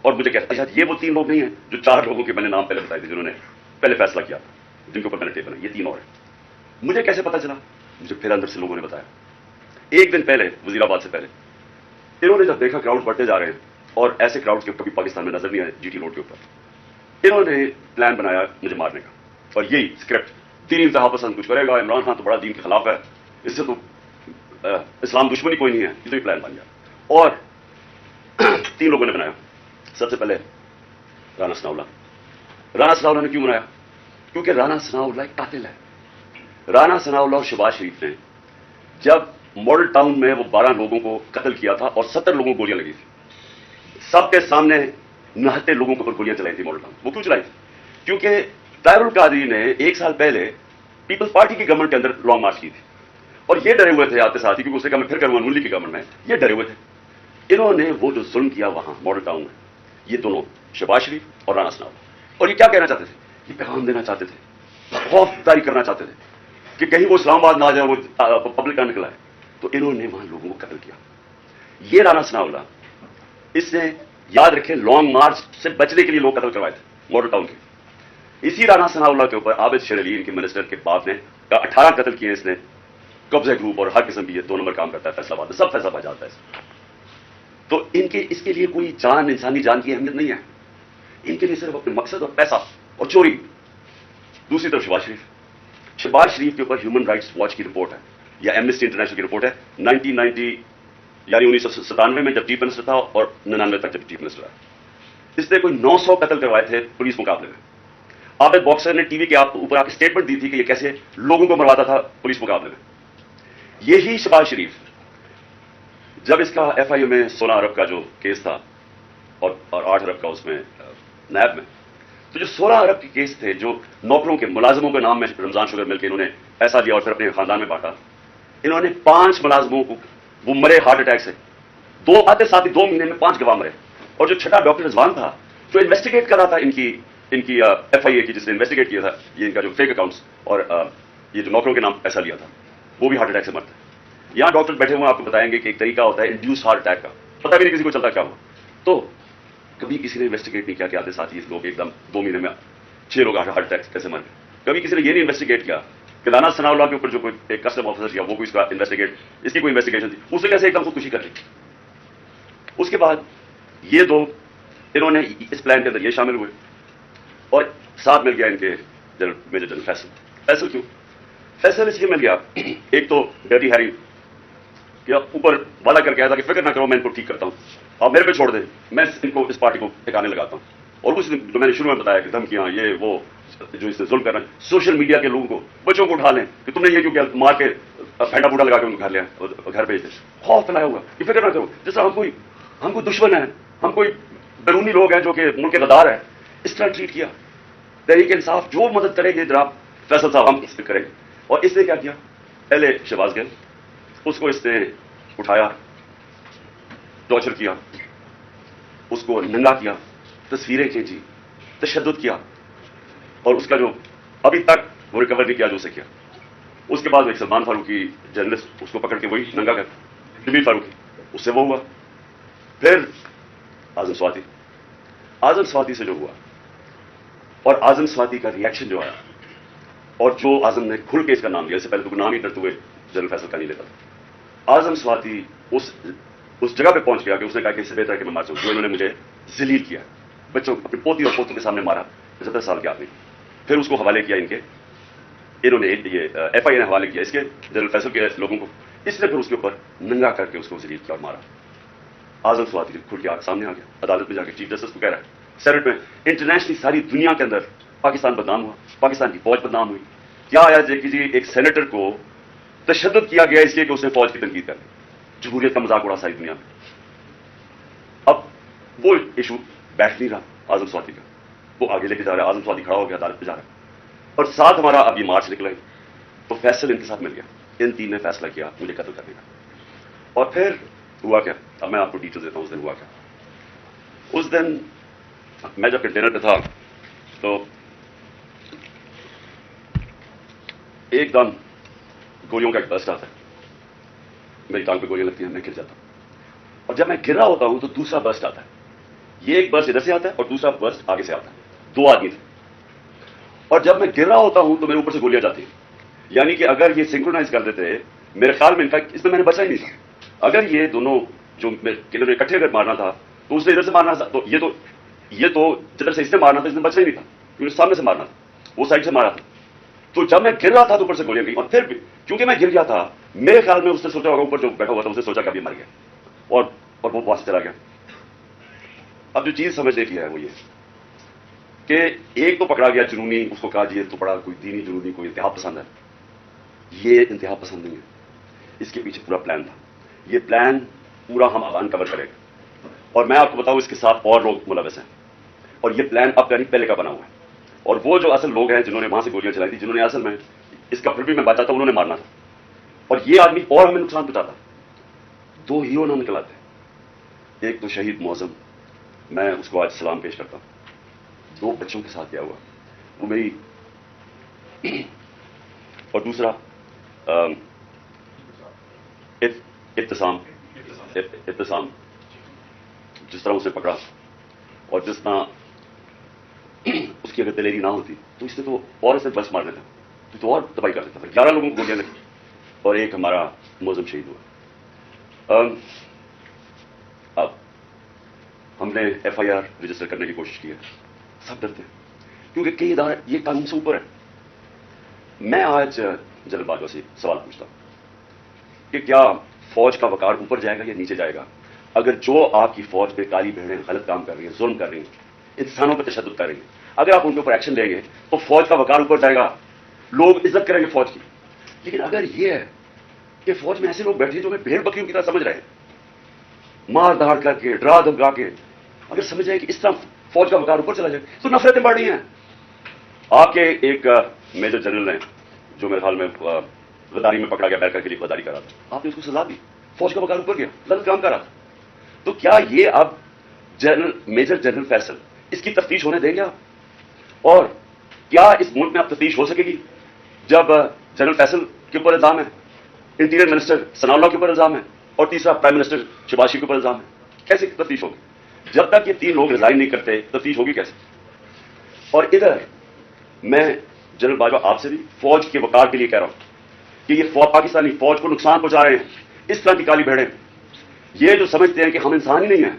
اور مجھے کہتا ہے یہ وہ 3 لوگ نہیں ہیں جو 4 لوگوں کے میں نے نام پہلے بتائے تھے, جنہوں نے پہلے فیصلہ کیا تھا, جن کے اوپر میں نے ٹیپ بنائی. یہ 3 اور ہیں. مجھے کیسے پتا چلا؟ مجھے پھر اندر سے لوگوں نے بتایا. ایک دن پہلے, وزیر آباد سے پہلے, انہوں نے جب دیکھا کراؤڈ بڑھتے جا رہے ہیں, اور ایسے کراؤڈ کے کبھی پاکستان میں نظر نہیں آئے جی ٹی روڈ کے اوپر, انہوں نے پلان بنایا مجھے مارنے کا. اور یہی اسکرپٹ, دینی انتہا پسند کچھ کرے گا, عمران خان تو بڑا دین کے خلاف ہے, اس سے تو اسلام دشمنی کوئی نہیں ہے, یہ تو پلان بن گیا. اور 3 لوگوں نے بنایا. سب سے پہلے رانا ثناءاللہ. رانا ثناءاللہ نے کیوں بنایا؟ کیونکہ رانا ثناءاللہ ایک قاتل ہے. رانا ثناءاللہ اور شہباز شریف نے جب ماڈل ٹاؤن میں وہ 12 لوگوں کو قتل کیا تھا اور 70 لوگوں کو گولیاں لگی تھی, سب کے سامنے نہتے لوگوں کے اوپر گولیاں چلائی تھی ماڈل ٹاؤن. وہ کیوں چلائی تھی؟ کیونکہ طاہر القادری نے 1 سال پہلے پیپلز پارٹی کی گورنمنٹ کے اندر لانگ مارچ کی تھی, اور یہ ڈرے ہوئے تھے آتے ساتھ ہی, کیونکہ اس نے کہا میں پھر کروں گا نون لیگ کی گورنمنٹ میں, یہ ڈرے ہوئے تھے. انہوں نے وہ جو ظلم کیا وہاں ماڈل ٹاؤن میں, یہ دونوں شہباز شریف اور رانا ثناءاللہ, اور یہ کیا کہنا چاہتے تھے؟ یہ پیغام دینا چاہتے تھے, خوف داری کرنا چاہتے تھے کہ کہیں وہ اسلام آباد نہ آ جائے, وہ پبلک کا نکلا ہے. تو انہوں نے وہاں لوگوں کو قتل کیا. یہ رانا ثناءاللہ, اس نے یاد رکھیں لانگ مارچ سے بچنے کے لیے لوگ قتل کروائے تھے ماڈل ٹاؤن کے. اسی رانا ثناءاللہ کے اوپر عابد شیر علی, ان کے منسٹر کے باپ نے 18 قتل کیے اس نے. قبضہ گروپ اور ہر قسم کی, یہ 2 نمبر کام کرتا ہے فیصلہ آباد میں, سب فیصلہ آباد جاتا ہے. تو ان کے اس کے لیے کوئی جان, انسانی جان کی اہمیت نہیں ہے. ان کے لیے صرف اپنے مقصد اور پیسہ اور چوری. دوسری طرف شہباز شریف کے اوپر ہیومن رائٹس واچ کی رپورٹ ہے, یا ایمنسٹی انٹرنیشنل کی رپورٹ ہے. 1990 یعنی 1997 میں جب چیف منسٹر تھا, اور 99 تک جب چیف منسٹر ہے, اس نے کوئی 900 قتل کروائے تھے پولیس مقابلے میں. عابد باکسر نے ٹی وی کے اوپر آ کے اسٹیٹمنٹ دی تھی کہ یہ کیسے لوگوں کو مرواتا تھا پولیس مقابلے میں. یہی شہباز شریف, جب اس کا ایف آئی اے میں 16 ارب کا جو کیس تھا, اور 8 ارب کا اس میں نیب میں, تو جو 16 ارب کے کیس تھے, جو نوکروں کے ملازموں کے نام میں رمضان شوگر مل کے انہوں نے پیسہ دیا اور پھر اپنے خاندان میں بانٹا, انہوں نے 5 ملازموں کو, وہ مرے ہارٹ اٹیک سے, 2 آتے ساتھ ہی 2 مہینے میں 5 گواہ مرے. اور جو چھٹا ڈاکٹر رضوان تھا جو انویسٹیگیٹ کر رہا تھا ان کی ایف آئی اے کی, جس نے انویسٹیگیٹ کیا تھا یہ ان کا جو فیک اکاؤنٹس اور یہ جو نوکروں کے نام پیسہ لیا تھا, وہ بھی ہارٹ اٹیک سے مرتا ہے. یہاں ڈاکٹر بیٹھے ہوئے آپ کو بتائیں گے کہ ایک طریقہ ہوتا ہے انڈیوس ہارٹ اٹیک کا, پتہ بھی نہیں کسی کو چلتا کیا ہوا. تو کبھی کسی نے انویسٹیگیٹ نہیں کیا کہ آتے ساتھ ہی لوگ ایک دم 2 مہینے میں 6 لوگ ہارٹ اٹیک کیسے مر گئے. کبھی کسی نے یہ نہیں انویسٹیگیٹ کیا کہ رانا ثناءاللہ کے اوپر جو کوئی ایک کسٹم آفیسر کیا, وہ کوئی اس کا انویسٹیگیٹ, اس کی کوئی انویسٹیگیشن تھی, اس نے کیسے ایک دم خودکشی کر لی. اس کے بعد یہ 2 انہوں نے اس پلان کے اندر یہ شامل ہوئے, اور ساتھ مل گیا ان کے میجر جنرل فیصل. فیصل کیوں؟ فیصل اس لیے مل گیا, ایک تو ڈرٹی ہیری کہ اوپر وعدہ کر کے آیا تھا کہ فکر نہ کرو میں ان کو ٹھیک کرتا ہوں, آپ میرے پہ چھوڑ دیں, میں ان کو اس پارٹی کو ٹھکانے لگاتا ہوں. اور اس جو میں نے شروع میں بتایا کہ دھمکیاں, یہ وہ جو اس نے ظلم کر رہے ہیں, سوشل میڈیا کے لوگوں کو, بچوں کو اٹھا لیں کہ تم نے یہ کیوں کیا, مار کے پھینٹا پھوٹا لگا کے ان کو گھر لیا, گھر بھیج دیں. خوف پھیلایا ہوا کہ فکر نہ کرو, جس طرح ہم کوئی دشمن ہیں, ہم کوئی بیرونی لوگ ہیں جو کہ ملک کے غدار ہیں, اس طرح ٹریٹ کیا. تحریک انصاف جو مدد کرے گی جناب فیصل صاحب ہم اس پہ کریں گے. اور اس نے کیا کیا, پہلے شہباز گل, اس کو اس نے اٹھایا, ٹارچر کیا, اس کو ننگا کیا, تصویریں کھینچی, تشدد کیا, اور اس کا جو ابھی تک وہ ریکور نہیں کیا جو اسے کیا. اس کے بعد ایک سلمان فاروقی جرنلسٹ, اس کو پکڑ کے وہی ننگا کر, جمیل فاروقی, اس سے وہ ہوا. پھر اعظم سواتی سے جو ہوا, اور اعظم سواتی کا ریئیکشن جو آیا, اور جو اعظم نے کھل کے اس کا نام لیا, اس سے پہلے تو نام ہی ڈرتے ہوئے جنرل فیصل کا نہیں لیتا تھا. اعظم سواتی اس جگہ پہ پہنچ گیا کہ اس نے کہا کہ اس سے بہتر ہے کہ میں مار سکوں, جو انہوں نے مجھے ذلیل کیا, بچوں اپنی پوتی اور پوتوں کے سامنے مارا, 17 سال کے آدمی. پھر اس کو حوالے کیا انہوں نے یہ ایف آئی اے نے حوالے کیا اس کے جنرل فیصل کے لوگوں کو. اس نے پھر اس کے اوپر ننگا کر کے اس کو ذلیل کیا اور مارا. اعظم سواتی کھل کے سامنے آ گیا, عدالت میں جا کے چیف جسٹس کو کہہ رہا ہے, سینٹ میں, انٹرنیشنلی ساری دنیا کے اندر پاکستان بدنام ہوا, پاکستان کی فوج بدنام ہوئی. کیا آیا کہ ایک سینیٹر کو تشدد کیا گیا اس لیے کہ اس نے فوج کی تنقید کر لی, جمہوریت کا مذاق اڑا ساری دنیا میں. اب وہ ایشو بیٹھ نہیں رہا اعظم سواتی کا, وہ آگے لے کے جا رہا ہے. اعظم سواتی کھڑا ہو گیا, عدالت پہ جا رہا ہے, اور ساتھ ہمارا اب یہ مارچ نکلا ہے. تو فیصل ان کے ساتھ مل گیا, ان تین نے فیصلہ کیا مجھے قتل کرنے کا. اور پھر ہوا کیا؟ اب میں آپ کو ڈیٹیل دیتا ہوں. اس دن ہوا کیا؟ اس دن میں جب کنٹینر پہ تھا تو ایک دم گولیوں کا ایک برسٹ آتا ہے. میری ٹانگ پہ گولیاں لگتی ہیں, میں گر جاتا ہوں. اور جب میں گر رہا ہوتا ہوں تو دوسرا برسٹ آتا ہے. یہ ایک برسٹ ادھر سے آتا ہے اور دوسرا برسٹ آگے سے آتا ہے. 2 آدمی تھے. اور جب میں گر رہا ہوتا ہوں تو میرے اوپر سے گولیاں جاتی ہیں. یعنی کہ اگر یہ سنکرونائز کر دیتے, میرے خیال میں انفیکٹ اس میں نے بچا ہی نہیں تھا. اگر یہ دونوں جو کلر نے اکٹھے اگر مارنا تھا تو اس نے ادھر سے مارنا تھا, تو یہ تو جدھر سے اس نے مارنا تھا اس نے بچا ہی نہیں تھا, کیونکہ سامنے سے مارنا تھا, وہ سائڈ سے مارا تھا. تو جب میں گر رہا تھا تو اوپر سے گولیاں گئی. اور پھر بھی کیونکہ میں گر گیا تھا, میرے خیال میں اس نے سوچا ہوگا, اوپر جو بیٹھا ہوا تھا اس نے سوچا کہ ابھی مر گیا, اور وہ وہاں سے چلا گیا. اب جو چیز سمجھنے کی ہے وہ یہ کہ ایک تو پکڑا گیا جنونی, اس کو کہا جی تو بڑا کوئی دینی جنونی, کوئی انتہا پسند ہے. یہ انتہا پسند نہیں ہے, اس کے پیچھے پورا پلان تھا. یہ پلان پورا ہم اب انکور کریں گے, اور میں آپ کو بتاؤں اس کے ساتھ اور لوگ ملوث ہیں, اور یہ پلان اب یعنی پہلے کا بنا ہوا ہے. اور وہ جو اصل لوگ ہیں جنہوں نے وہاں سے گولیاں چلائی تھی, جنہوں نے اصل میں اس کا پھر بھی میں بچاتا ہوں, انہوں نے مارنا تھا. اور یہ آدمی اور ہمیں نقصان پہنچاتا. 2 ہیرو نام نکل آتے ہیں. ایک تو شہید معظم, میں اس کو آج سلام پیش کرتا ہوں. 2 بچوں کے ساتھ کیا ہوا وہ میری, اور دوسرا ابتسام, جس طرح اسے پکڑا اور جس طرح اس کی اگر دلیری نہ ہوتی تو اس نے تو اور اسے بس مار دیتا, تو اور تباہی کر دیتا. پھر 11 لوگوں کو گولیاں لگی اور ایک ہمارا معظم شہید ہوا. اب ہم نے FIR رجسٹر کرنے کی کوشش کی ہے. سب ڈرتے ہیں کیونکہ کئی ادارے یہ قانون سے اوپر ہے. میں آج جنرل باجوہ سے سوال پوچھتا ہوں کہ کیا فوج کا وقار اوپر جائے گا یا نیچے جائے گا اگر جو آپ کی فوج پہ کالی بھیڑیں غلط کام کر رہی ہیں, ظلم کر رہی ہیں, انسانوں پہ تشدد کر رہی ہیں, اگر آپ ان کے اوپر ایکشن لیں گے تو فوج کا وقار اوپر جائے گا, لوگ عزت کریں گے فوج کی. لیکن اگر یہ ہے کہ فوج میں ایسے لوگ بیٹھے جو ہمیں بھیڑ بکریوں کی طرح سمجھ رہے ہیں, مار دھاڑ کر کے ڈرا دھمکا کے, اگر سمجھ جائے کہ اس طرح فوج کا وقار اوپر چلا جائے تو نفرتیں بڑھ رہی ہیں. آپ کے ایک میجر جنرل ہیں جو میرے خیال میں غداری میں پکڑا گیا, بیٹھ کر کے لیے غداری کر رہا تھا, آپ نے اس کو سزا دی, فوج کا وقار اوپر گیا, غلط کام کر رہا تھا. تو کیا یہ اب میجر جنرل فیصل اس کی تفتیش ہونے دیں گے آپ؟ اور کیا اس ملک میں اب تفتیش ہو سکے گی جب جنرل فیصل کے اوپر الزام ہے, انٹیریئر منسٹر ثناء اللہ کے اوپر الزام ہے, اور تیسرا پرائم منسٹر شہباز شریف کے اوپر الزام ہے؟ کیسے تفتیش ہوگی؟ جب تک یہ 3 لوگ ریزائن نہیں کرتے تفتیش ہوگی کیسے؟ اور ادھر میں جنرل باجوہ آپ سے بھی فوج کے وقار کے لیے کہہ رہا ہوں کہ یہ پاکستانی فوج کو نقصان پہنچا رہے ہیں. اس طرح کی کالی بھیڑیں, یہ جو سمجھتے ہیں کہ ہم انسان ہی نہیں ہیں,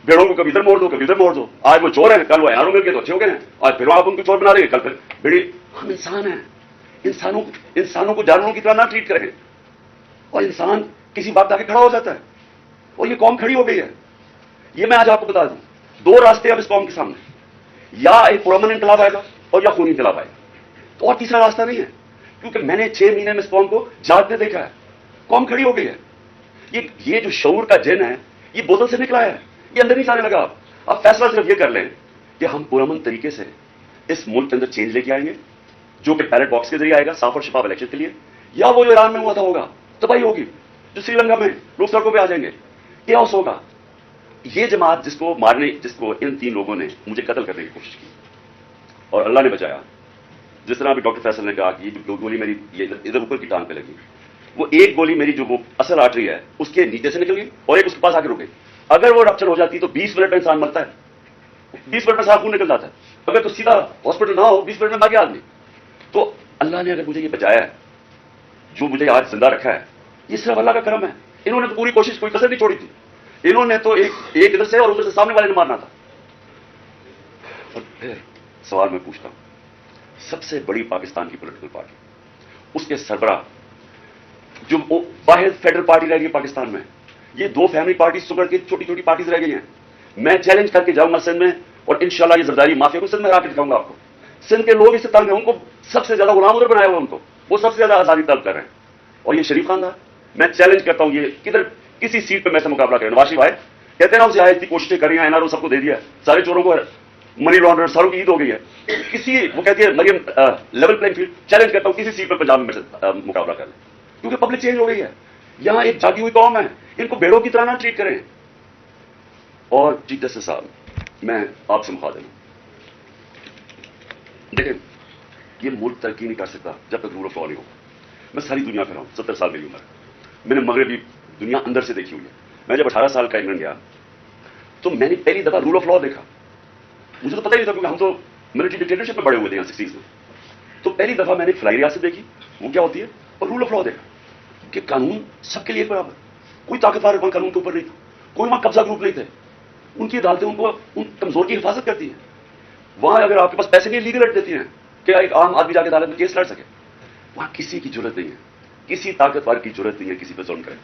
بھیڑوں کو کبھی ادھر موڑ دو کبھی ادھر موڑ دو, آج وہ چور ہیں کل وہ ایاروں مل کے تو اچھے ہو گئے ہیں, آج پھر آپ ان کو چور بنا رہے ہیں, کل پھر بھیڑی. ہم انسان ہیں, انسانوں کو جانوروں کی طرح نہ ٹریٹ کریں. اور انسان کسی بات آ کے کھڑا ہو جاتا ہے, اور یہ قوم کھڑی ہو گئی ہے. یہ میں آج آپ کو بتا دوں, 2 راستے اب اس قوم کے سامنے, یا ایک پرامن انقلاب آئے گا اور یا خونی انقلاب آئے گا, تو اور تیسرا راستہ نہیں ہے. کیونکہ میں نے 6 مہینے میں اس قوم کو جاگتے دیکھا ہے, قوم کھڑی ہو گئی ہے. یہ جو شعور کا جن ہے یہ بوتل سے نکلا ہے, یہ اندر نہیں جانے لگا. اب فیصلہ صرف یہ کر لیں کہ ہم پرامن طریقے سے اس ملک کے اندر چینج لے کے آئیں گے, جو کہ بیلٹ باکس کے ذریعے آئے گا صاف اور شفاف الیکشن کے لیے, یا وہ جو ایران میں ہوا تھا ہوگا, تباہی ہوگی, جو سری لنکا میں لوگ سڑکوں پہ آ جائیں گے, کیاس ہوگا. یہ جماعت جس کو ان 3 لوگوں نے مجھے قتل کرنے کی کوشش کی اور اللہ نے بچایا, جس طرح ابھی ڈاکٹر فیصل نے کہا کہ یہ گولی میری یہ ادھر اوپر کی ٹانگ پہ لگی, وہ ایک گولی میری جو وہ اصل آرٹری ہے اس کے نیچے سے نکل گئی اور ایک اس کے پاس آ کے رک گئی. اگر وہ رپچر ہو جاتی تو 20 منٹ میں انسان مرتا ہے, 20 منٹ میں صاف خون نکل جاتا ہے. اگر تو سیدھا ہاسپٹل نہ ہو 20 منٹ میں مر گیا آدمی. تو اللہ نے اگر مجھے یہ بچایا ہے, جو مجھے آج زندہ رکھا ہے, یہ صرف اللہ کا کرم ہے. انہوں نے تو پوری کوشش کوئی کسر نہیں چھوڑی تھی. انہوں نے تو ایک ادھر سے اور ادھر سے سامنے والے نے مارنا تھا. اور پھر سوال میں پوچھتا ہوں, سب سے بڑی پاکستان کی پولیٹیکل پارٹی, اس کے سربراہ جو واحد فیڈرل پارٹی رہ گئی پاکستان میں, یہ 2 فیملی پارٹیز سکڑ کے چھوٹی چھوٹی پارٹیز رہ گئی ہیں. میں چیلنج کر کے جاؤں گا سندھ میں, اور انشاءاللہ یہ زرداری مافیا کو سندھ میں ہرا کے دکھاؤں گا آپ کو. سندھ کے لوگ اس سے تنگ ہیں, ان کو سب سے زیادہ غلام ادھر بنایا ہوا, ان کو وہ سب سے زیادہ آزادی طلب کر رہے ہیں. اور یہ شریف خان تھا, میں چیلنج کرتا ہوں, یہ کدھر کسی سیٹ پہ میں سے مقابلہ کریں. نواز شریف آئے کہتے ہیں نا اسے آئے تھی کوششیں کری ہیں, NRO سب کو دے دیا, سارے چوروں کو منی لانڈر ساروں کی عید ہو گئی ہے. کسی وہ کہتی ہے مریم لیول پلینگ فیلڈ, چیلنج کرتا ہوں کسی سیٹ پہ پنجاب میں سے مقابلہ کر لیں. کیونکہ پبلک چینج ہو گئی ہے. یہاں ایک جاگی ہوئی قوم ہے, ان کو بیڑوں کی طرح نہ ٹریٹ کریں. اور چیف جسٹس صاحب, میں آپ سے مخاطب ہوں. دیکھیں, یہ ملک ترقی نہیں کر سکتا جب تک رول آف لا نہیں ہوگا. میں ساری دنیا پھرا ہوں, 70 سال میری عمر ہے. میں نے مغربی دنیا اندر سے دیکھی ہوئی ہے. میں جب 18 سال کا انگلینڈ گیا تو میں نے پہلی دفعہ رول آف لا دیکھا. مجھے تو پتہ ہی نہیں تھا کیونکہ ہم تو ملٹری ڈکٹیٹرشپ میں بڑے ہوئے تھے یہاں 60s میں. تو پہلی دفعہ میں نے فلائی ریاست دیکھی, وہ کیا ہوتی ہے, اور رول آف لا دیکھا کہ قانون سب کے لیے برابر. کوئی طاقتور قانون کے اوپر نہیں تھا, کوئی وہاں قبضہ گروپ نہیں تھے. ان کی عدالتیں ان کو ان کمزور کی حفاظت کرتی ہیں. وہاں اگر آپ کے پاس پیسے نہیں, لیگل ایڈ دیتی ہیں کہ ایک عام آدمی جا کے عدالت میں کیس لڑ سکے. وہاں کسی کی ضرورت نہیں ہے, کسی طاقتور کی ضرورت نہیں ہے کسی پہ ظلم کرے.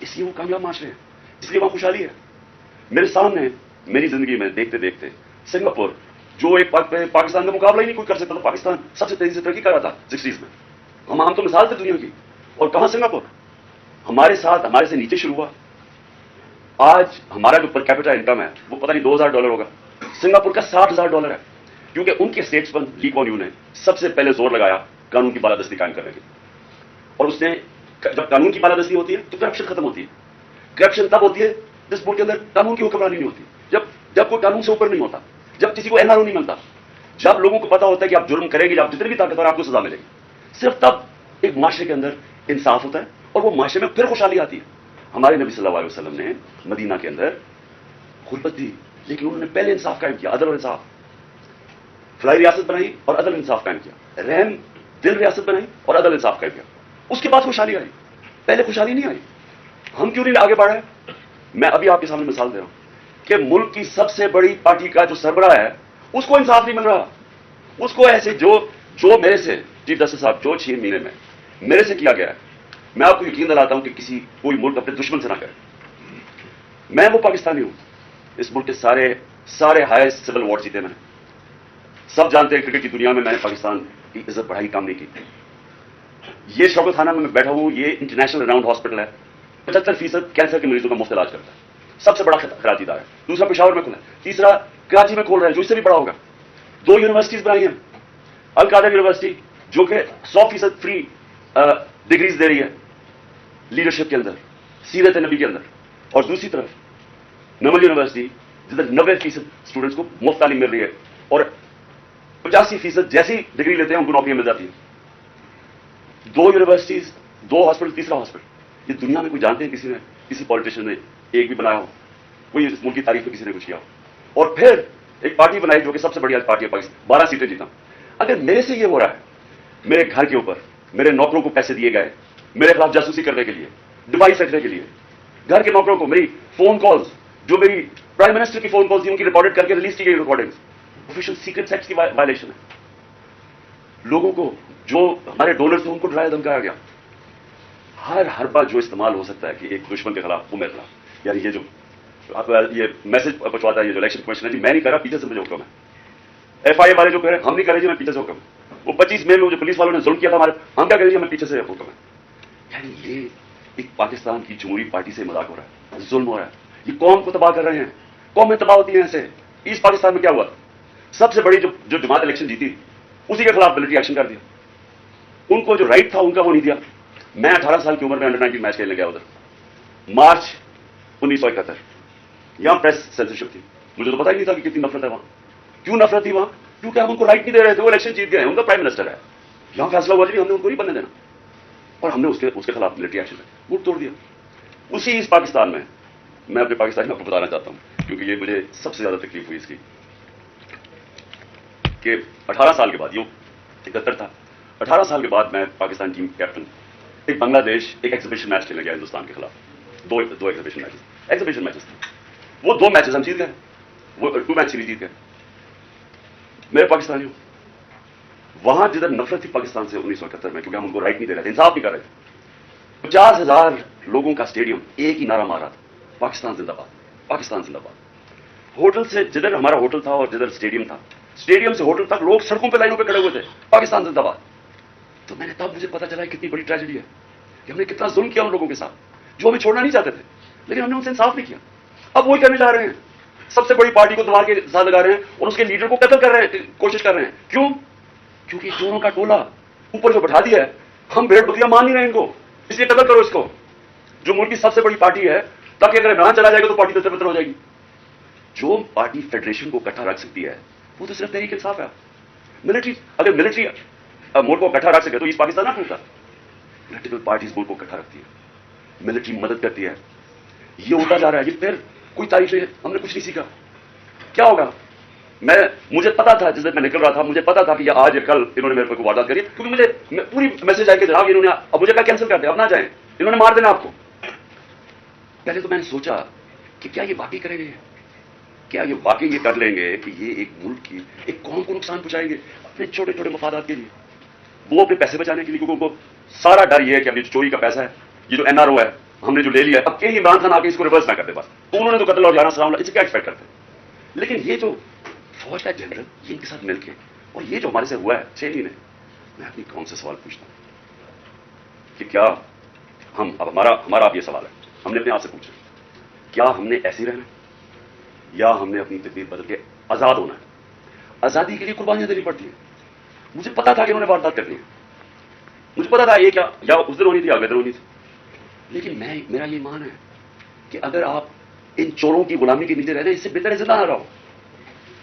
اس لیے وہ کامیاب معاشرے ہیں, اس لیے وہاں خوشحالی ہے. میرے سامنے میری زندگی میں دیکھتے دیکھتے سنگاپور, جو ایک پاکستان کا مقابلہ ہی نہیں کوئی کر سکتا تھا, پاکستان سب سے تیزی سے ترقی کر رہا تھا 60s میں. ہم عام تو مثال تھے دنیا کی. اور کہاں سنگاپور ہمارے ساتھ, ہمارے سے نیچے شروع ہوا. آج ہمارا جو پر کیپٹل انکم ہے وہ پتہ نہیں $2000 ہوگا, سنگاپور کا $60,000 ہے. کیونکہ ان کے اسٹیٹس پر لی کوان یو نے سب سے پہلے زور لگایا قانون کی بالادستی قائم کرنے کے. اور اس نے, جب قانون کی بالادستی ہوتی ہے تو کرپشن ختم ہوتی ہے. کرپشن تب ہوتی ہے جس ملک کے اندر قانون کی حکمرانی نہیں ہوتی, جب کوئی قانون سے اوپر نہیں ہوتا, جب کسی کو NRO نہیں ملتا, جب لوگوں کو پتا ہوتا ہے کہ آپ جرم کریں گے, آپ جتنے بھی طاقتور آپ کو سزا ملے گی. صرف تب ایک معاشرے کے اندر انصاف ہوتا ہے اور وہ معاشرے میں پھر خوشحالی آتی ہے. ہمارے نبی صلی اللہ علیہ وسلم نے مدینہ کے اندر غربت دی, لیکن انہوں نے پہلے انصاف قائم کیا, عدل اور انصاف. فلائی ریاست بنائی اور عدل انصاف قائم کیا. رحم دل ریاست بنائی اور عدل انصاف قائم کیا. اس کے بعد خوشحالی آئی, پہلے خوشحالی نہیں آئی. ہم کیوں نہیں آگے بڑھ رہے؟ میں ابھی آپ کے سامنے مثال دے رہا ہوں کہ ملک کی سب سے بڑی پارٹی کا جو سربراہ ہے اس کو انصاف نہیں مل رہا. اس کو ایسے جو میرے سے چیف جسٹس صاحب جو 6 مہینے میں میرے سے کیا گیا ہے, میں آپ کو یقین دلاتا ہوں کہ کوئی ملک اپنے دشمن سے نہ کرے. میں وہ پاکستانی ہوں, اس ملک کے سارے ہائیسٹ سول اوارڈ جیتے میں نے. سب جانتے ہیں کرکٹ کی دنیا میں نے پاکستان کی عزت بڑھائی کام نہیں کی. یہ شوکت خانہ میں بیٹھا ہوں, یہ انٹرنیشنل راؤنڈ ہاسپٹل ہے, 75% کینسر کے مریضوں کا مفت علاج کرتا ہے. سب سے بڑا خراجی دار ہے. دوسرا پشاور میں کھلا ہے, تیسرا کراچی میں کھول رہا ہے جو اس سے بھی بڑا ہوگا. 2 یونیورسٹیز بنائی ہیں, القادر یونیورسٹی جو کہ 100% فری ڈگریز دے رہی ہے لیڈرشپ کے اندر, سیرت نبی کے اندر, اور دوسری طرف نمل یونیورسٹی جدھر 90% اسٹوڈنٹس کو مفت تعلیم مل رہی ہے اور 85% جیسی ڈگری لیتے ہیں ان کو نوکریاں مل جاتی ہیں. 2 یونیورسٹیز, 2 ہاسپٹل, تیسرا ہاسپٹل. یہ دنیا میں کوئی جانتے ہیں کسی نے, کسی پالیٹیشین نے ایک بھی بنایا ہو, کوئی اس ملک کی تاریخ میں کسی نے کچھ کیا ہو؟ اور پھر ایک پارٹی بنائی جو کہ سب سے بڑی پارٹی ہے پاکستان, 12 سیٹیں جیتا. اگر میرے سے یہ ہو رہا ہے, میرے گھر کے اوپر میرے نوکروں کو پیسے دیے گئے میرے خلاف جاسوسی کرنے کے لیے, ڈیوائس رکھنے کے لیے, گھر کے نوکروں کو میری فون کالز, جو میری پرائم منسٹر کی فون کالز تھی ان کی ریکارڈڈ کر کے ریلیز کی گئی ریکارڈنگز, آفیشیل سیکرٹ ایکٹ کی وائلیشن ہے. لوگوں کو جو ہمارے ڈونرز تھے ان کو ڈرایا دھمکایا گیا. ہر حربہ جو استعمال ہو سکتا ہے کہ ایک دشمن کے خلاف وہ میرے خلاف, یعنی یہ جو یہ میسج پہنچواتا ہے, یہ جو الیکشن کمیشن ہے, جی میں نہیں کر رہا, پیچھے سے مجھے حکم ہے. FIA والے جو کہہ رہے ہیں ہم نہیں کر رہے جی, میں پیچھے سے حکم ہے. وہ 25 مئی میں جو پولیس والوں نے ظلم کیا تھا ہمارے, ہم کیا کریں جی, میں پیچھے سے حکم ہے. یعنی یہ ایک پاکستان کی جمہوری پارٹی سے مذاق ہو رہا ہے, ظلم ہو رہا ہے. یہ قوم کو تباہ کر رہے ہیں, قومیں تباہ ہوتی ہیں ایسے. ایسٹ پاکستان میں کیا ہوا, سب سے بڑی جو جماعت الیکشن جیتی اسی کے خلاف ملٹری ایکشن کر دیا. ان کو جو رائٹ تھا ان کا وہ نہیں دیا. میں 18 سال کی عمر میں انڈر 19 میچ کھیلنے گیا ادھر, مارچ 1971. یہاں پریس سینسرشپ تھی, مجھے تو پتا ہی نہیں تھا کہ کتنی نفرت ہے وہاں. کیوں نفرت تھی وہاں؟ کیونکہ ہم ان کو رائٹ نہیں دے رہے تھے, وہ الیکشن جیت گئے ہیں, ان کا پرائم منسٹر ہے. یہاں فیصلہ ہوا کہ ہم نے ان کو نہیں بننے دینا, اور ہم نے اس کے خلاف ملٹری ایکشن ووٹ توڑ دیا. اسی اس پاکستان میں اپنے پاکستان میں آپ کو بتانا چاہتا ہوں کیونکہ یہ مجھے سب سے زیادہ تکلیف ہوئی اس کی کہ 18 سال کے بعد, یہ 71 تھا, 18 سال کے بعد میں پاکستان ٹیم کیپٹن ایک بنگلہ دیش ایک ایگزیبیشن میچ کھیلنے گیا ہندوستان کے خلاف. 2 ایگزیبیشن میچز تھے. وہ 2 میچز ہم جیت گئے, وہ 2 میچ سیریز جیت گئے. میرے پاکستانی ہوں, وہاں جدھر نفرت تھی پاکستان سے 1971 میں, کیونکہ ہم ان کو رائٹ نہیں دے رہے تھے, انصاف نہیں کر رہے تھے. 50,000 لوگوں کا اسٹیڈیم ایک ہی نعرہ مارا تھا, پاکستان زندہ باد, پاکستان زندہ باد. ہوٹل سے جدھر ہمارا ہوٹل تھا اور جدھر اسٹیڈیم تھا, اسٹیڈیم سے ہوٹل تک لوگ سڑکوں پہ لائنوں پہ کھڑے ہوئے تھے, پاکستان زندہ باد. تو میں نے تب مجھے پتا چلا کتنی بڑی ٹریجڈی ہے کہ ہم نے کتنا ظلم کیا ان لوگوں کے ساتھ جو ہمیں چھوڑنا نہیں چاہتے تھے, لیکن ہم نے ان سے انصاف نہیں کیا. اب وہی کرنے جا رہے ہیں, سب سے بڑی پارٹی کو تلوار کے ساتھ لگا رہے ہیں اور اس کے لیڈر کو قتل کر رہے ہیں, کوشش کر رہے ہیں. کیوں؟ کیونکہ چوروں کا ٹولہ اوپر جو بٹھا دیا ہے, ہم بھیڑ بکریاں مان نہیں رہے ان کو. اس لیے قتل کرو اس کو جو ملک کی سب سے بڑی پارٹی ہے, تاکہ اگر عمران چلا جائے گا تو پارٹی بہتر ہو جائے گی. جو پارٹی فیڈریشن کو اکٹھا رکھ سکتی ہے وہ تو صرف تحریک انصاف ہے. ملٹری اگر ملٹری ملک کو اکٹھا رکھ سکے تو ایسٹ پاکستان نہ ٹوٹتا. پولیٹیکل پارٹیز ملک کو اکٹھا رکھتی ہے, ملٹری مدد کرتی ہے. یہ ہوتا جا رہا ہے. یہ پھر کوئی تاریخ نہیں, ہم نے کچھ نہیں سیکھا. کیا ہوگا؟ مجھے پتا تھا جس دن میں نکل رہا تھا, مجھے پتا تھا کہ یہ آج یا کل انہوں نے میرے کو واردات کری, کیونکہ مجھے پوری میسج آئی کہ جناب انہوں نے اب مجھے کہا کینسل کر دیا, اب نہ جائیں, انہوں نے مار دینا آپ کو. پہلے تو میں نے سوچا کہ کیا یہ واقعی کریں گے, کیا یہ واقعی یہ کر لیں گے کہ یہ ایک ملک کی ایک قوم کو نقصان پہنچائیں گے اپنے چھوٹے چھوٹے مفادات کے لیے, وہ اپنے پیسے بچانے کے لیے. کیونکہ ان کو سارا ڈر یہ ہے کہ اب یہ چوری کا پیسہ ہے, یہ جو NRO ہے ہم نے جو لے لیا, اب کہیں عمران خان آ کے اس کو ریورس نہ کرتے, بس انہوں نے تو قتل اور جانا سلام اس سے کیا ایکسپیکٹ کرتے. لیکن یہ جو فوج کا جنرل یہ ان کے ساتھ مل کے, اور یہ جو ہمارے سے ہوا ہے 6 مہینے, میں اپنی قوم سے سوال پوچھتا ہوں کہ کیا ہم اب ہمارا آپ یہ سوال ہے, ہم نے اپنے آپ سے پوچھا کیا ہم نے ایسے رہنا یا ہم نے اپنی تقدیر بدل کے آزاد ہونا ہے. آزادی کے لیے قربانیاں دینی پڑتی ہیں. مجھے پتا تھا کہ انہوں نے واردات کرنی ہے, مجھے پتا تھا یہ کیا یا اس دن ہونی تھی یا اگلے دن ہونی تھی. لیکن میرا یہ ایمان ہے کہ اگر آپ ان چوروں کی غلامی کے نیچے رہ رہے ہیں, اس سے بہتر ہے زندہ نہ رہو.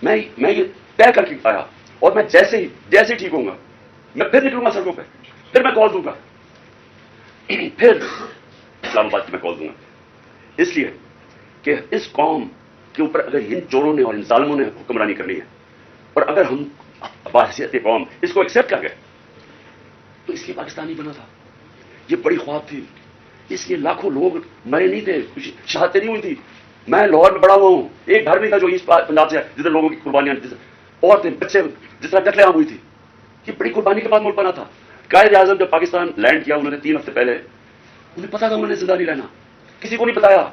میں یہ طے کر کے آیا, اور میں جیسے ہی ٹھیک ہوں گا میں پھر نکلوں گا سڑکوں پہ, پھر میں کال دوں گا, پھر اسلام آباد کی میں کال دوں گا. اس لیے کہ اس قوم کے اوپر اگر ان چوروں نے اور ان ظالموں نے حکمرانی کرنی ہے, اور اگر ہم بحیثیت قوم اس کو ایکسیپٹ کر گئے, تو اس لیے پاکستان نہیں بنا تھا. یہ بڑی خواب تھی, اس لیے لاکھوں لوگ مرے نہیں تھے, شہادتیں نہیں ہوئی تھی. میں لاہور میں بڑا ہوا ہوں, ایک گھر نہیں تھا جو ایسٹ پنجاب سے جدھر لوگوں کی قربانیاں, عورتیں بچے جس طرح قتل عام ہوئی تھی. یہ بڑی قربانی کے بعد ملک بنا تھا. قائد اعظم جب پاکستان لینڈ کیا, انہوں نے 3 ہفتے پہلے, انہیں پتا تھا انہوں نے زندہ نہیں رہنا, کسی کو نہیں بتایا,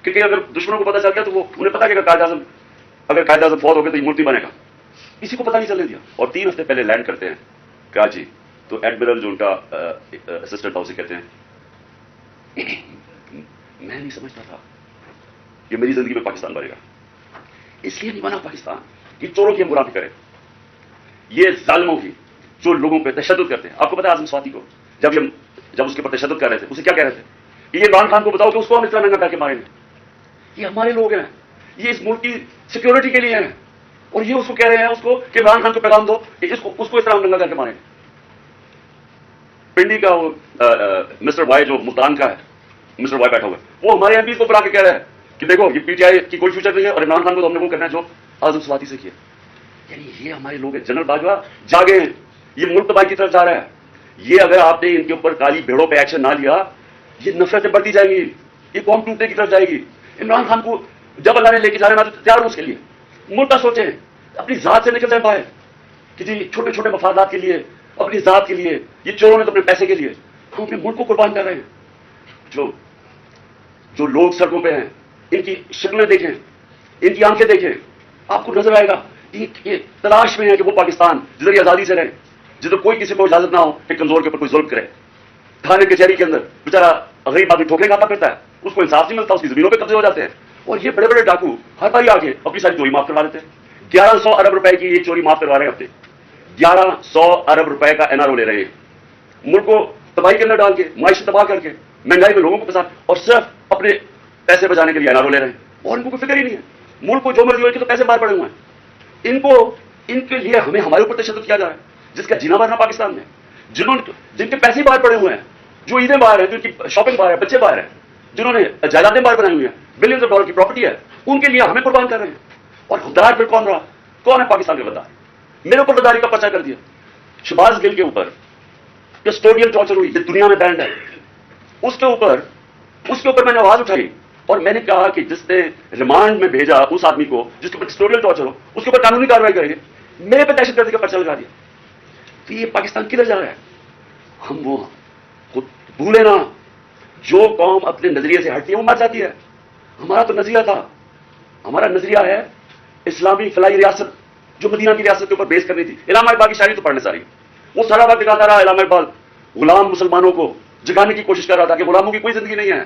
کیونکہ اگر دشمنوں کو پتا چل گیا تو وہ انہیں پتا کہ اگر قائد اعظم فوت ہو گئے تو یہ ملک نہیں بنے گا. کسی کو پتا نہیں چلنے دیا, اور 3 ہفتے پہلے لینڈ کرتے ہیں کراچی. تو ایڈمرل جو ان کا اسسٹنٹ تھا اسے کہتے ہیں میں نہیں سمجھتا تھا کہ میری زندگی میں پاکستان بنے گا. اس لیے نہیں بنا پاکستان کہ چوروں کی ہم غلامی کریں, یہ ظالموں کی جو لوگوں پہ تشدد کرتے ہیں. آپ کو پتا ہے اعظم سواتی کو جب اس کے اوپر تشدد کر رہے تھے, اسے کیا کہہ رہے تھے کہ یہ عمران خان کو بتاؤ کہ اس کو ہم اتنا مہنگا کر کے ماریں گے. یہ ہمارے لوگ ہیں, یہ اس ملک کی سیکورٹی کے لیے ہیں, اور یہ اس کو کہہ رہے ہیں اس کو کہ عمران خان کو پیغام دو کہ اس کو اس طرح مہنگا کر کے ماریں گے. پنڈی کا وہ مسٹر وائی جو ملتان کا ہے, مسٹر وائی بیٹھا ہوا ہے, وہ ہمارے ایم پی کو بلا کے کہہ رہے ہیں کہ دیکھو یہ PTI کی کوئی فیوچر نہیں ہے, اور عمران خان کو تو ہم نے وہ کرنا ہے جو اعظم سواتی سے کیا. یعنی یہ ہمارے لوگ ہیں. جنرل باجوہ جاگے ہیں, یہ ملک تباہی کی طرف جا رہا ہے. یہ اگر آپ نے ان کے اوپر کالی بھیڑوں پہ ایکشن نہ لیا, یہ نفرتیں بڑھتی جائیں گی, یہ قوم ٹوٹنے کی طرف جائے گی. عمران خان کو جب اللہ نے لے کے جانا میں تو تیار ہوں اس کے لیے. ملک کا سوچیں, اپنی ذات سے نکل جائیں باہر کہ جی چھوٹے چھوٹے مفادات کے لیے, اپنی ذات کے لیے, یہ چوروں نے تو اپنے پیسے کے لیے ہم اپنے ملک کو قربان کر رہے ہیں. جو لوگ سڑکوں پہ ہیں ان کی شکلیں دیکھیں, ان کی آنکھیں دیکھیں, آپ کو نظر آئے گا یہ تلاش میں ہے کہ وہ پاکستان جدھر یہ آزادی سے رہے, جدھر کوئی کسی کو اجازت نہ ہو کہ کمزور کے اوپر کوئی ظلم کرے. تھانے کچہری کے اندر بیچارہ غریب آدمی ٹھوکریں کھاتا پھرتا ہے, اس کو انصاف نہیں ملتا, اس کی زمینوں پہ قبضے ہو جاتے ہیں, اور یہ بڑے بڑے ڈاکو ہر باری آ کے اپنی ساری چوری معاف کروا دیتے ہیں. 1100 ارب روپے کی یہ چوری معاف کروا رہے ہیں ہفتے, 1100 ارب روپے کا NRO لے رہے ہیں, ملک کو تباہی کے اندر ڈال کے, معاشی تباہ کر کے, مہنگائی میں لوگوں کو پسند, اور صرف اپنے پیسے بچانے کے لیے NRO لے رہے ہیں, اور ان کو کوئی فکر ہی نہیں ہے. ملک کو جو مرضی ہوئے کہ تو پیسے باہر پڑے ہوئے ہیں. ان کے لیے ہمارے اوپر تشدد کیا جا رہا ہے, جس کا جینا مرنا پاکستان میں, جن کے پیسے باہر پڑے ہوئے ہیں, جو عیدیں باہر ہیں, جن کی شاپنگ باہر ہے, بچے باہر ہیں, جنہوں نے جائیدادیں باہر بنائی ہوئی ہیں, بلینز آف ڈالر کی پراپرٹی ہے, ان کے لیے ہمیں قربان کر رہے ہیں. اور غدار پھر کون رہا, کون ہے پاکستان کے غدار؟ میرے اوپر غداری کا پرچہ کر دیا. شہباز گل کے اوپر کسٹوڈیل ٹارچر ہوئی جو دنیا میں بینڈ ہے, اس کے اوپر میں نے آواز اٹھائی, اور میں نے کہا کہ جس نے ریمانڈ میں بھیجا اس آدمی کو جس کے اوپر کسٹوڈیل ٹارچر ہو, اس کے اوپر قانونی کارروائی کریں گے. میرے پہ دہشت گردی کا پرچہ لگا دیا. تو یہ پاکستان کدھر جا رہا ہے؟ ہم وہ خود بھولے نا, جو قوم اپنے نظریے سے ہٹتی ہے وہ مر جاتی ہے. ہمارا تو نظریہ تھا, ہمارا نظریہ ہے اسلامی فلاحی ریاست جو مدینہ کی ریاست کے اوپر بیس کرنی تھی. علامہ اقبال کی شاعری تو پڑھنے ساری, وہ سارا وقت دکھاتا رہا علامہ اقبال غلام مسلمانوں کو جگانے کی کوشش کر رہا تھا کہ غلاموں کی کوئی زندگی نہیں ہے,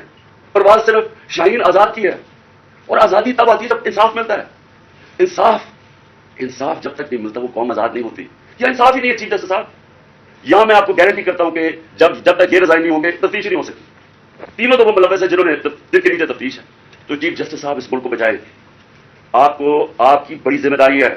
پرواز صرف شاہین آزاد کی ہے, اور آزادی تب آتی ہے جب انصاف ملتا ہے. انصاف جب تک نہیں ملتا وہ قوم آزاد نہیں ہوتی. یا انصاف ہی نہیں ہے چیف جسٹس صاحب, یہاں میں آپ کو گارنٹی کرتا ہوں کہ جب تک یہ ریزائن نہیں ہوں گے تفتیش نہیں ہو سکتی. تینوں تو وہ ملوث ہے جنہوں نے دل کے نیچے تفتیش ہے. تو چیف جسٹس صاحب اس ملک کو بچائیں. آپ کو آپ کی بڑی ذمہ داری ہے.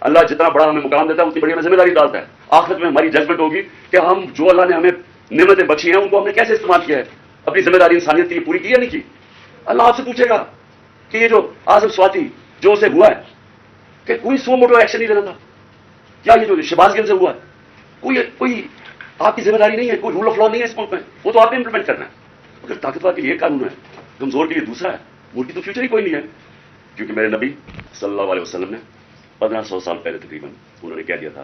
اللہ جتنا بڑا ہمیں مقام دیتا ہے اتنی بڑی ہمیں ذمہ داری ڈالتا ہے. آخرت میں ہماری ججمنٹ ہوگی کہ ہم جو اللہ نے ہمیں نعمتیں بخشی ہیں ان کو ہم نے کیسے استعمال کیا ہے, اپنی ذمہ داری انسانیت کی پوری کی یا نہیں کی. اللہ آپ سے پوچھے گا کہ یہ جو آصف سواتی جو اسے ہوا ہے کہ کوئی سو موٹو ایکشن نہیں لینا تھا, یا یہ جو شہباز گل سے ہوا ہے کوئی آپ کی ذمہ داری نہیں ہے, کوئی رول آف لا نہیں ہے اس ملک میں, وہ تو آپ نے امپلیمنٹ کرنا ہے. اگر طاقتور کے لیے قانون ہے, کمزور کے لیے دوسرا ہے, ملک کی تو فیوچر ہی کوئی نہیں ہے. کیونکہ میرے نبی صلی اللہ علیہ وسلم نے 1500 سال پہلے تقریباً انہوں نے کہہ دیا تھا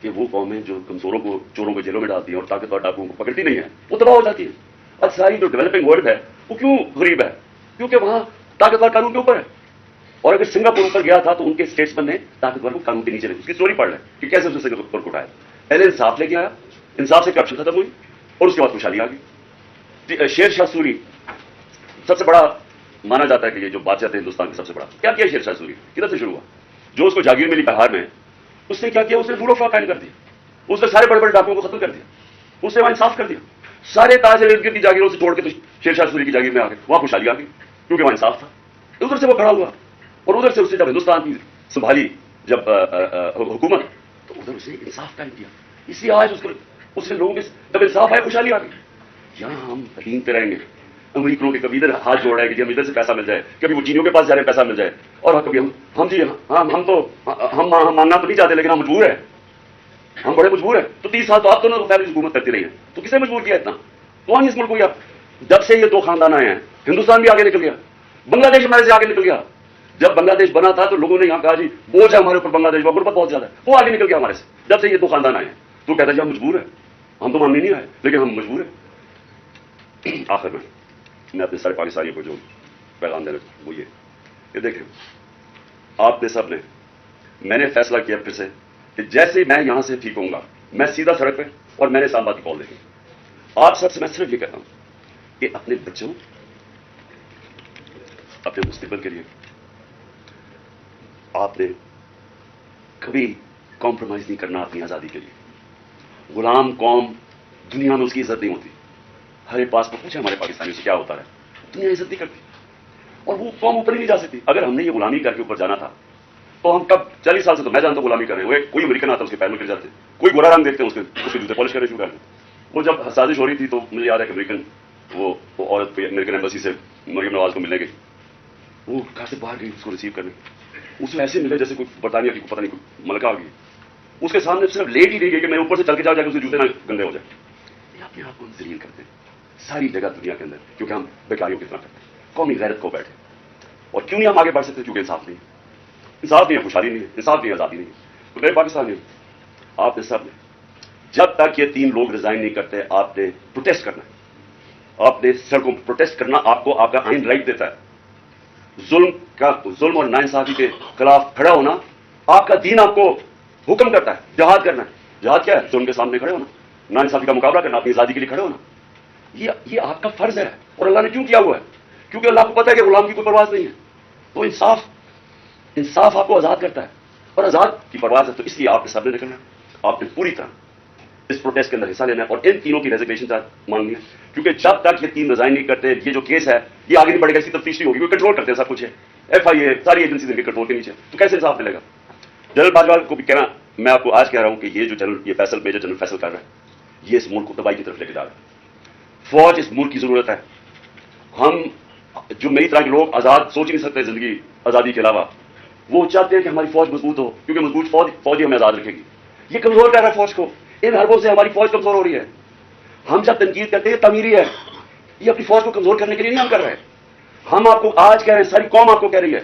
کہ وہ قومیں جو کمزوروں کو چوروں کو جیلوں میں ڈالتی ہیں اور طاقتور ڈاکوؤں کو پکڑتی نہیں ہے وہ تباہ ہو جاتی ہے. اور ساری جو ڈیولپنگ ورلڈ ہے وہ کیوں غریب ہے؟ کیونکہ وہاں طاقتور قانون کے اوپر ہے. اور اگر سنگاپور اوپر گیا تھا تو ان کے اسٹیٹس نے طاقتور کو قانون کے نیچے رکھی. اس کی اسٹوری پڑھ لیں کہ کیسے اسے سنگاپور کو اٹھایا. پہلے انصاف لے کے آیا, انصاف سے کرپشن ختم ہوئی اور اس کے بعد خوشحالی آ گئی. شیر شاہ سوری سب سے بڑا مانا جاتا ہے کہ یہ جو بادشاہ تھے ہندوستان کے سب سے بڑا. کیا کیا شیر شاہ سوری, کدھر سے شروع ہوا؟ جو اس کو جاگیر ملی بہار میں, اس نے کیا کیا, اس نے رول آف لا قائم کر دیا. اس نے سارے بڑے بڑے ڈاکوؤں کو ختم کر دیا, اس نے وہاں انصاف کر دیا. سارے تاج ارد گرد کی جاگیروں سے چھوڑ کے تو شیر شاہ سوری کی جاگیر میں آ گئے, وہاں خوشحالی آ گئی کیونکہ وہاں انصاف تھا. ادھر سے وہ کھڑا ہوا اور ادھر سے اس نے جب ہندوستان کی سنبھالی جب حکومت, تو ادھر اس نے انصاف قائم کیا. اس لیے آج اس نے لوگوں کے جب انصاف آئے خوشحالی آ گئی. یہاں ہم ڈھینگتے رہیں گے امریکوں کے, کبھی ادھر ہاتھ جوڑ رہے ہیں کہ جی ہم ادھر سے پیسہ مل جائے, کبھی وہ چینیوں کے پاس جا رہے ہیں پیسہ مل جائے, اور کبھی ہم جی ہم تو ہم ماننا تو نہیں چاہتے لیکن ہم مجبور ہیں, ہم بڑے مجبور ہیں. تو 30 سال تو آپ دونوں فیملی حکومت کرتی رہی ہے, تو کسے مجبور کیا اتنا؟ کون اس ملک کو؟ جب سے یہ دو خاندان آئے ہیں ہندوستان بھی آگے نکل گیا, بنگلہ دیش ہمارے سے آگے نکل گیا. جب بنگلہ دیش بنا تھا تو لوگوں نے یہاں کہا جی بوجھ ہے ہمارے اوپر بنگلہ دیش, غربت بہت زیادہ ہے, وہ آگے نکل گیا ہمارے سے. جب سے یہ دو خاندان آئے ہیں تو کہتا ہے جی ہم مجبور ہیں, ہم تو ماننے نہیں آئے لیکن ہم مجبور ہیں. آخر میں اپنے سارے پاکستانیوں کو جو پیغام دینا وہ یہ دیکھیں, آپ نے سب نے, میں نے فیصلہ کیا پھر سے کہ جیسے میں یہاں سے ٹھیک ہوں گا میں سیدھا سڑک پہ, اور میں نے اسلام آباد کی کال دیکھی. آپ سب سے میں صرف یہ کہتا ہوں کہ اپنے بچوں, اپنے مستقبل کے لیے آپ نے کبھی کمپرومائز نہیں کرنا اپنی آزادی کے لیے. غلام قوم دنیا میں اس کی عزت نہیں ہوتی. ہر ایک پاس پوچھے ہمارے پاکستانی سے کیا ہوتا ہے, دنیا عزت نہیں کرتی اور وہ قوم اوپر ہی نہیں جا سکتی. اگر ہم نے یہ غلامی کر کے اوپر جانا تھا تو ہم کب 40 سال سے تو میں جانتا ہوں غلامی کر رہے ہیں. کوئی امریکن آتا اس کے پیر میں گر جاتے, کوئی گورا رنگ دیکھتے ہیں اس کے جوتے پالش کرنے شروع کر دیں. وہ جب سازش ہو رہی تھی تو مجھے یاد ہے کہ امریکن وہ عورت امریکن ایمبیسی سے مریم نواز کو ملنے گئی, وہ گھر سے باہر گئی اس کو ریسیو کرنے. اس میں ایسے ملے جیسے کوئی برطانیہ کی پتہ نہیں کوئی ملکہ آ گئی. اس کے سامنے صرف لیٹ ہی رہی گئی کہ میں اوپر سے چل کے جا کے اسے جوتے نہ گندے ہو جائے. یہ اپنے آپ کو ہم ذلیل کرتے ہیں ساری جگہ دنیا کے اندر کیونکہ ہم بیکاریوں کی طرح کرتے ہیں. قومی غیرت کو بیٹھے. اور کیوں نہیں ہم آگے بڑھ سکتے؟ کیونکہ انصاف نہیں ہے, انصاف نہیں ہے, خوشحالی نہیں ہے, انصاف نہیں ہے, آزادی نہیں ہے. تو میرے پاکستان آپ نے سب نے جب تک یہ 3 لوگ ریزائن نہیں کرتے آپ نے پروٹیسٹ کرنا ہے. آپ نے سڑکوں پر پروٹیسٹ کرنا, آپ کو آپ کا آئین رائٹ دیتا ہے. ظلم اور ناانصافی کے خلاف کھڑا ہونا آپ کا دین آپ کو حکم کرتا ہے. جہاد کرنا ہے. جہاد کیا ہے؟ ظلم کے سامنے کھڑے ہونا, ناانصافی کا مقابلہ کرنا, اپنی آزادی کے لیے کھڑے ہونا. یہ آپ کا فرض ہے. اور اللہ نے کیوں کیا ہوا ہے؟ کیونکہ اللہ کو پتا ہے کہ غلام کی کوئی پرواز نہیں ہے. تو انصاف آپ کو آزاد کرتا ہے اور آزاد کی پرواز ہے. تو اس لیے آپ نے سب نے نکلنا, آپ نے پوری طرح اس پروٹیسٹ کے اندر حصہ لینا ہے اور ان تینوں کی ریزگنیشن مانگنی ہے. کیونکہ جب تک یہ 3 ریزائن نہیں کرتے یہ جو کیس ہے یہ آگے نہیں بڑھے گا, اس کی تفتیش نہیں ہوگی. وہ کنٹرول کرتے ہیں سب کچھ ہے, FIA ساری ایجنسی کے کنٹرول کے نیچے, تو کیسے انصاف ملے گا؟ جنرل باجوال کو بھی کہنا, میں آپ کو آج کہہ رہا ہوں کہ یہ جو میجر جنرل فیصل کر رہا ہے یہ اس ملک کو تباہی کی طرف لے کے جا رہا ہے. فوج اس ملک کی ضرورت ہے. ہم جو میری طرح کے لوگ آزاد سوچ نہیں سکتے زندگی آزادی کے علاوہ, وہ چاہتے ہیں کہ ہماری فوج مضبوط ہو کیونکہ مضبوط فوج ہی ہمیں آزاد رکھے گی. یہ کمزور کر رہا ہے فوج کو. ان حربوں سے ہماری فوج کمزور ہو رہی ہے. ہم جب تنقید کرتے ہیں تعمیری ہے, یہ اپنی فوج کو کمزور کرنے کے لیے نہیں ہم کر رہے. ہم آپ کو آج کہہ رہے ہیں, ساری قوم آپ کو کہہ رہی ہے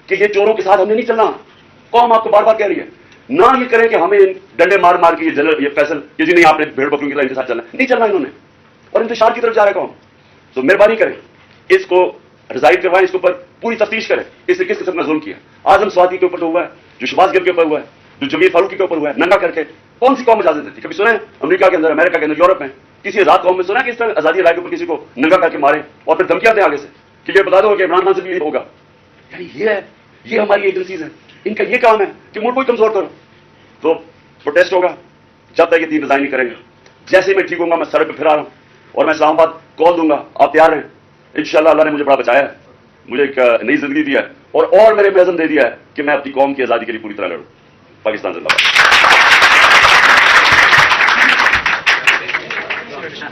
کہ یہ چوروں کے ساتھ ہم نے نہیں چلنا. قوم آپ کو بار بار کہہ رہی ہے نہ یہ کریں کہ ہمیں ڈنڈے مار مار کے یہ فیصل کہ جی نہیں آپ نے بھیڑ بکریوں کی طرح ان کے ساتھ چلنا نہیں چلنا انہوں نے, اور انتشار کی طرف جا رہا ہے قوم. تو مہربانی کریں اس کو ریزائن کروائیں, اس کے اوپر پوری تفتیش کریں اس نے کس قسم کا ظلم کیا. اعظم سواتی کے اوپر تو ہوا ہے, جو شہباز گل کے اوپر ہوا ہے, جو جمیل فاروقی کے اوپر ہوا ہے, ننگا کر کے. کون سی قوم اجازت دیتی؟ کبھی سنا ہے امریکہ کے اندر, امریکہ کے اندر, یورپ میں کسی آزاد قوم میں سنا کہ اس طرح آزادی رائے کے اوپر کسی کو ننگا کر کے مارے اور پھر دھمکیاں دیں آگے سے کہ یہ بتا دو کہ عمران خان سے بھی یہ ہوگا؟ یعنی یہ ہماری ایجنسیز ہیں, ان کا یہ کام ہے کہ ملک کو کمزور کرو. تو پروٹیسٹ ہوگا, جب تک یہ 3 ریزائن نہیں کریں گے. جیسے ہی میں ٹھیک ہوں گا میں سڑک پہ پھر آ رہا ہوں اور میں اسلام آباد کال دوں گا, آپ تیار ہیں؟ انشاءاللہ اللہ نے مجھے بڑا بچایا ہے, مجھے ایک نئی زندگی دیا ہے اور میں نے عزم دے دیا ہے کہ میں اپنی قوم کی آزادی کے لیے پوری طرح لڑوں. پاکستان زندہ باد.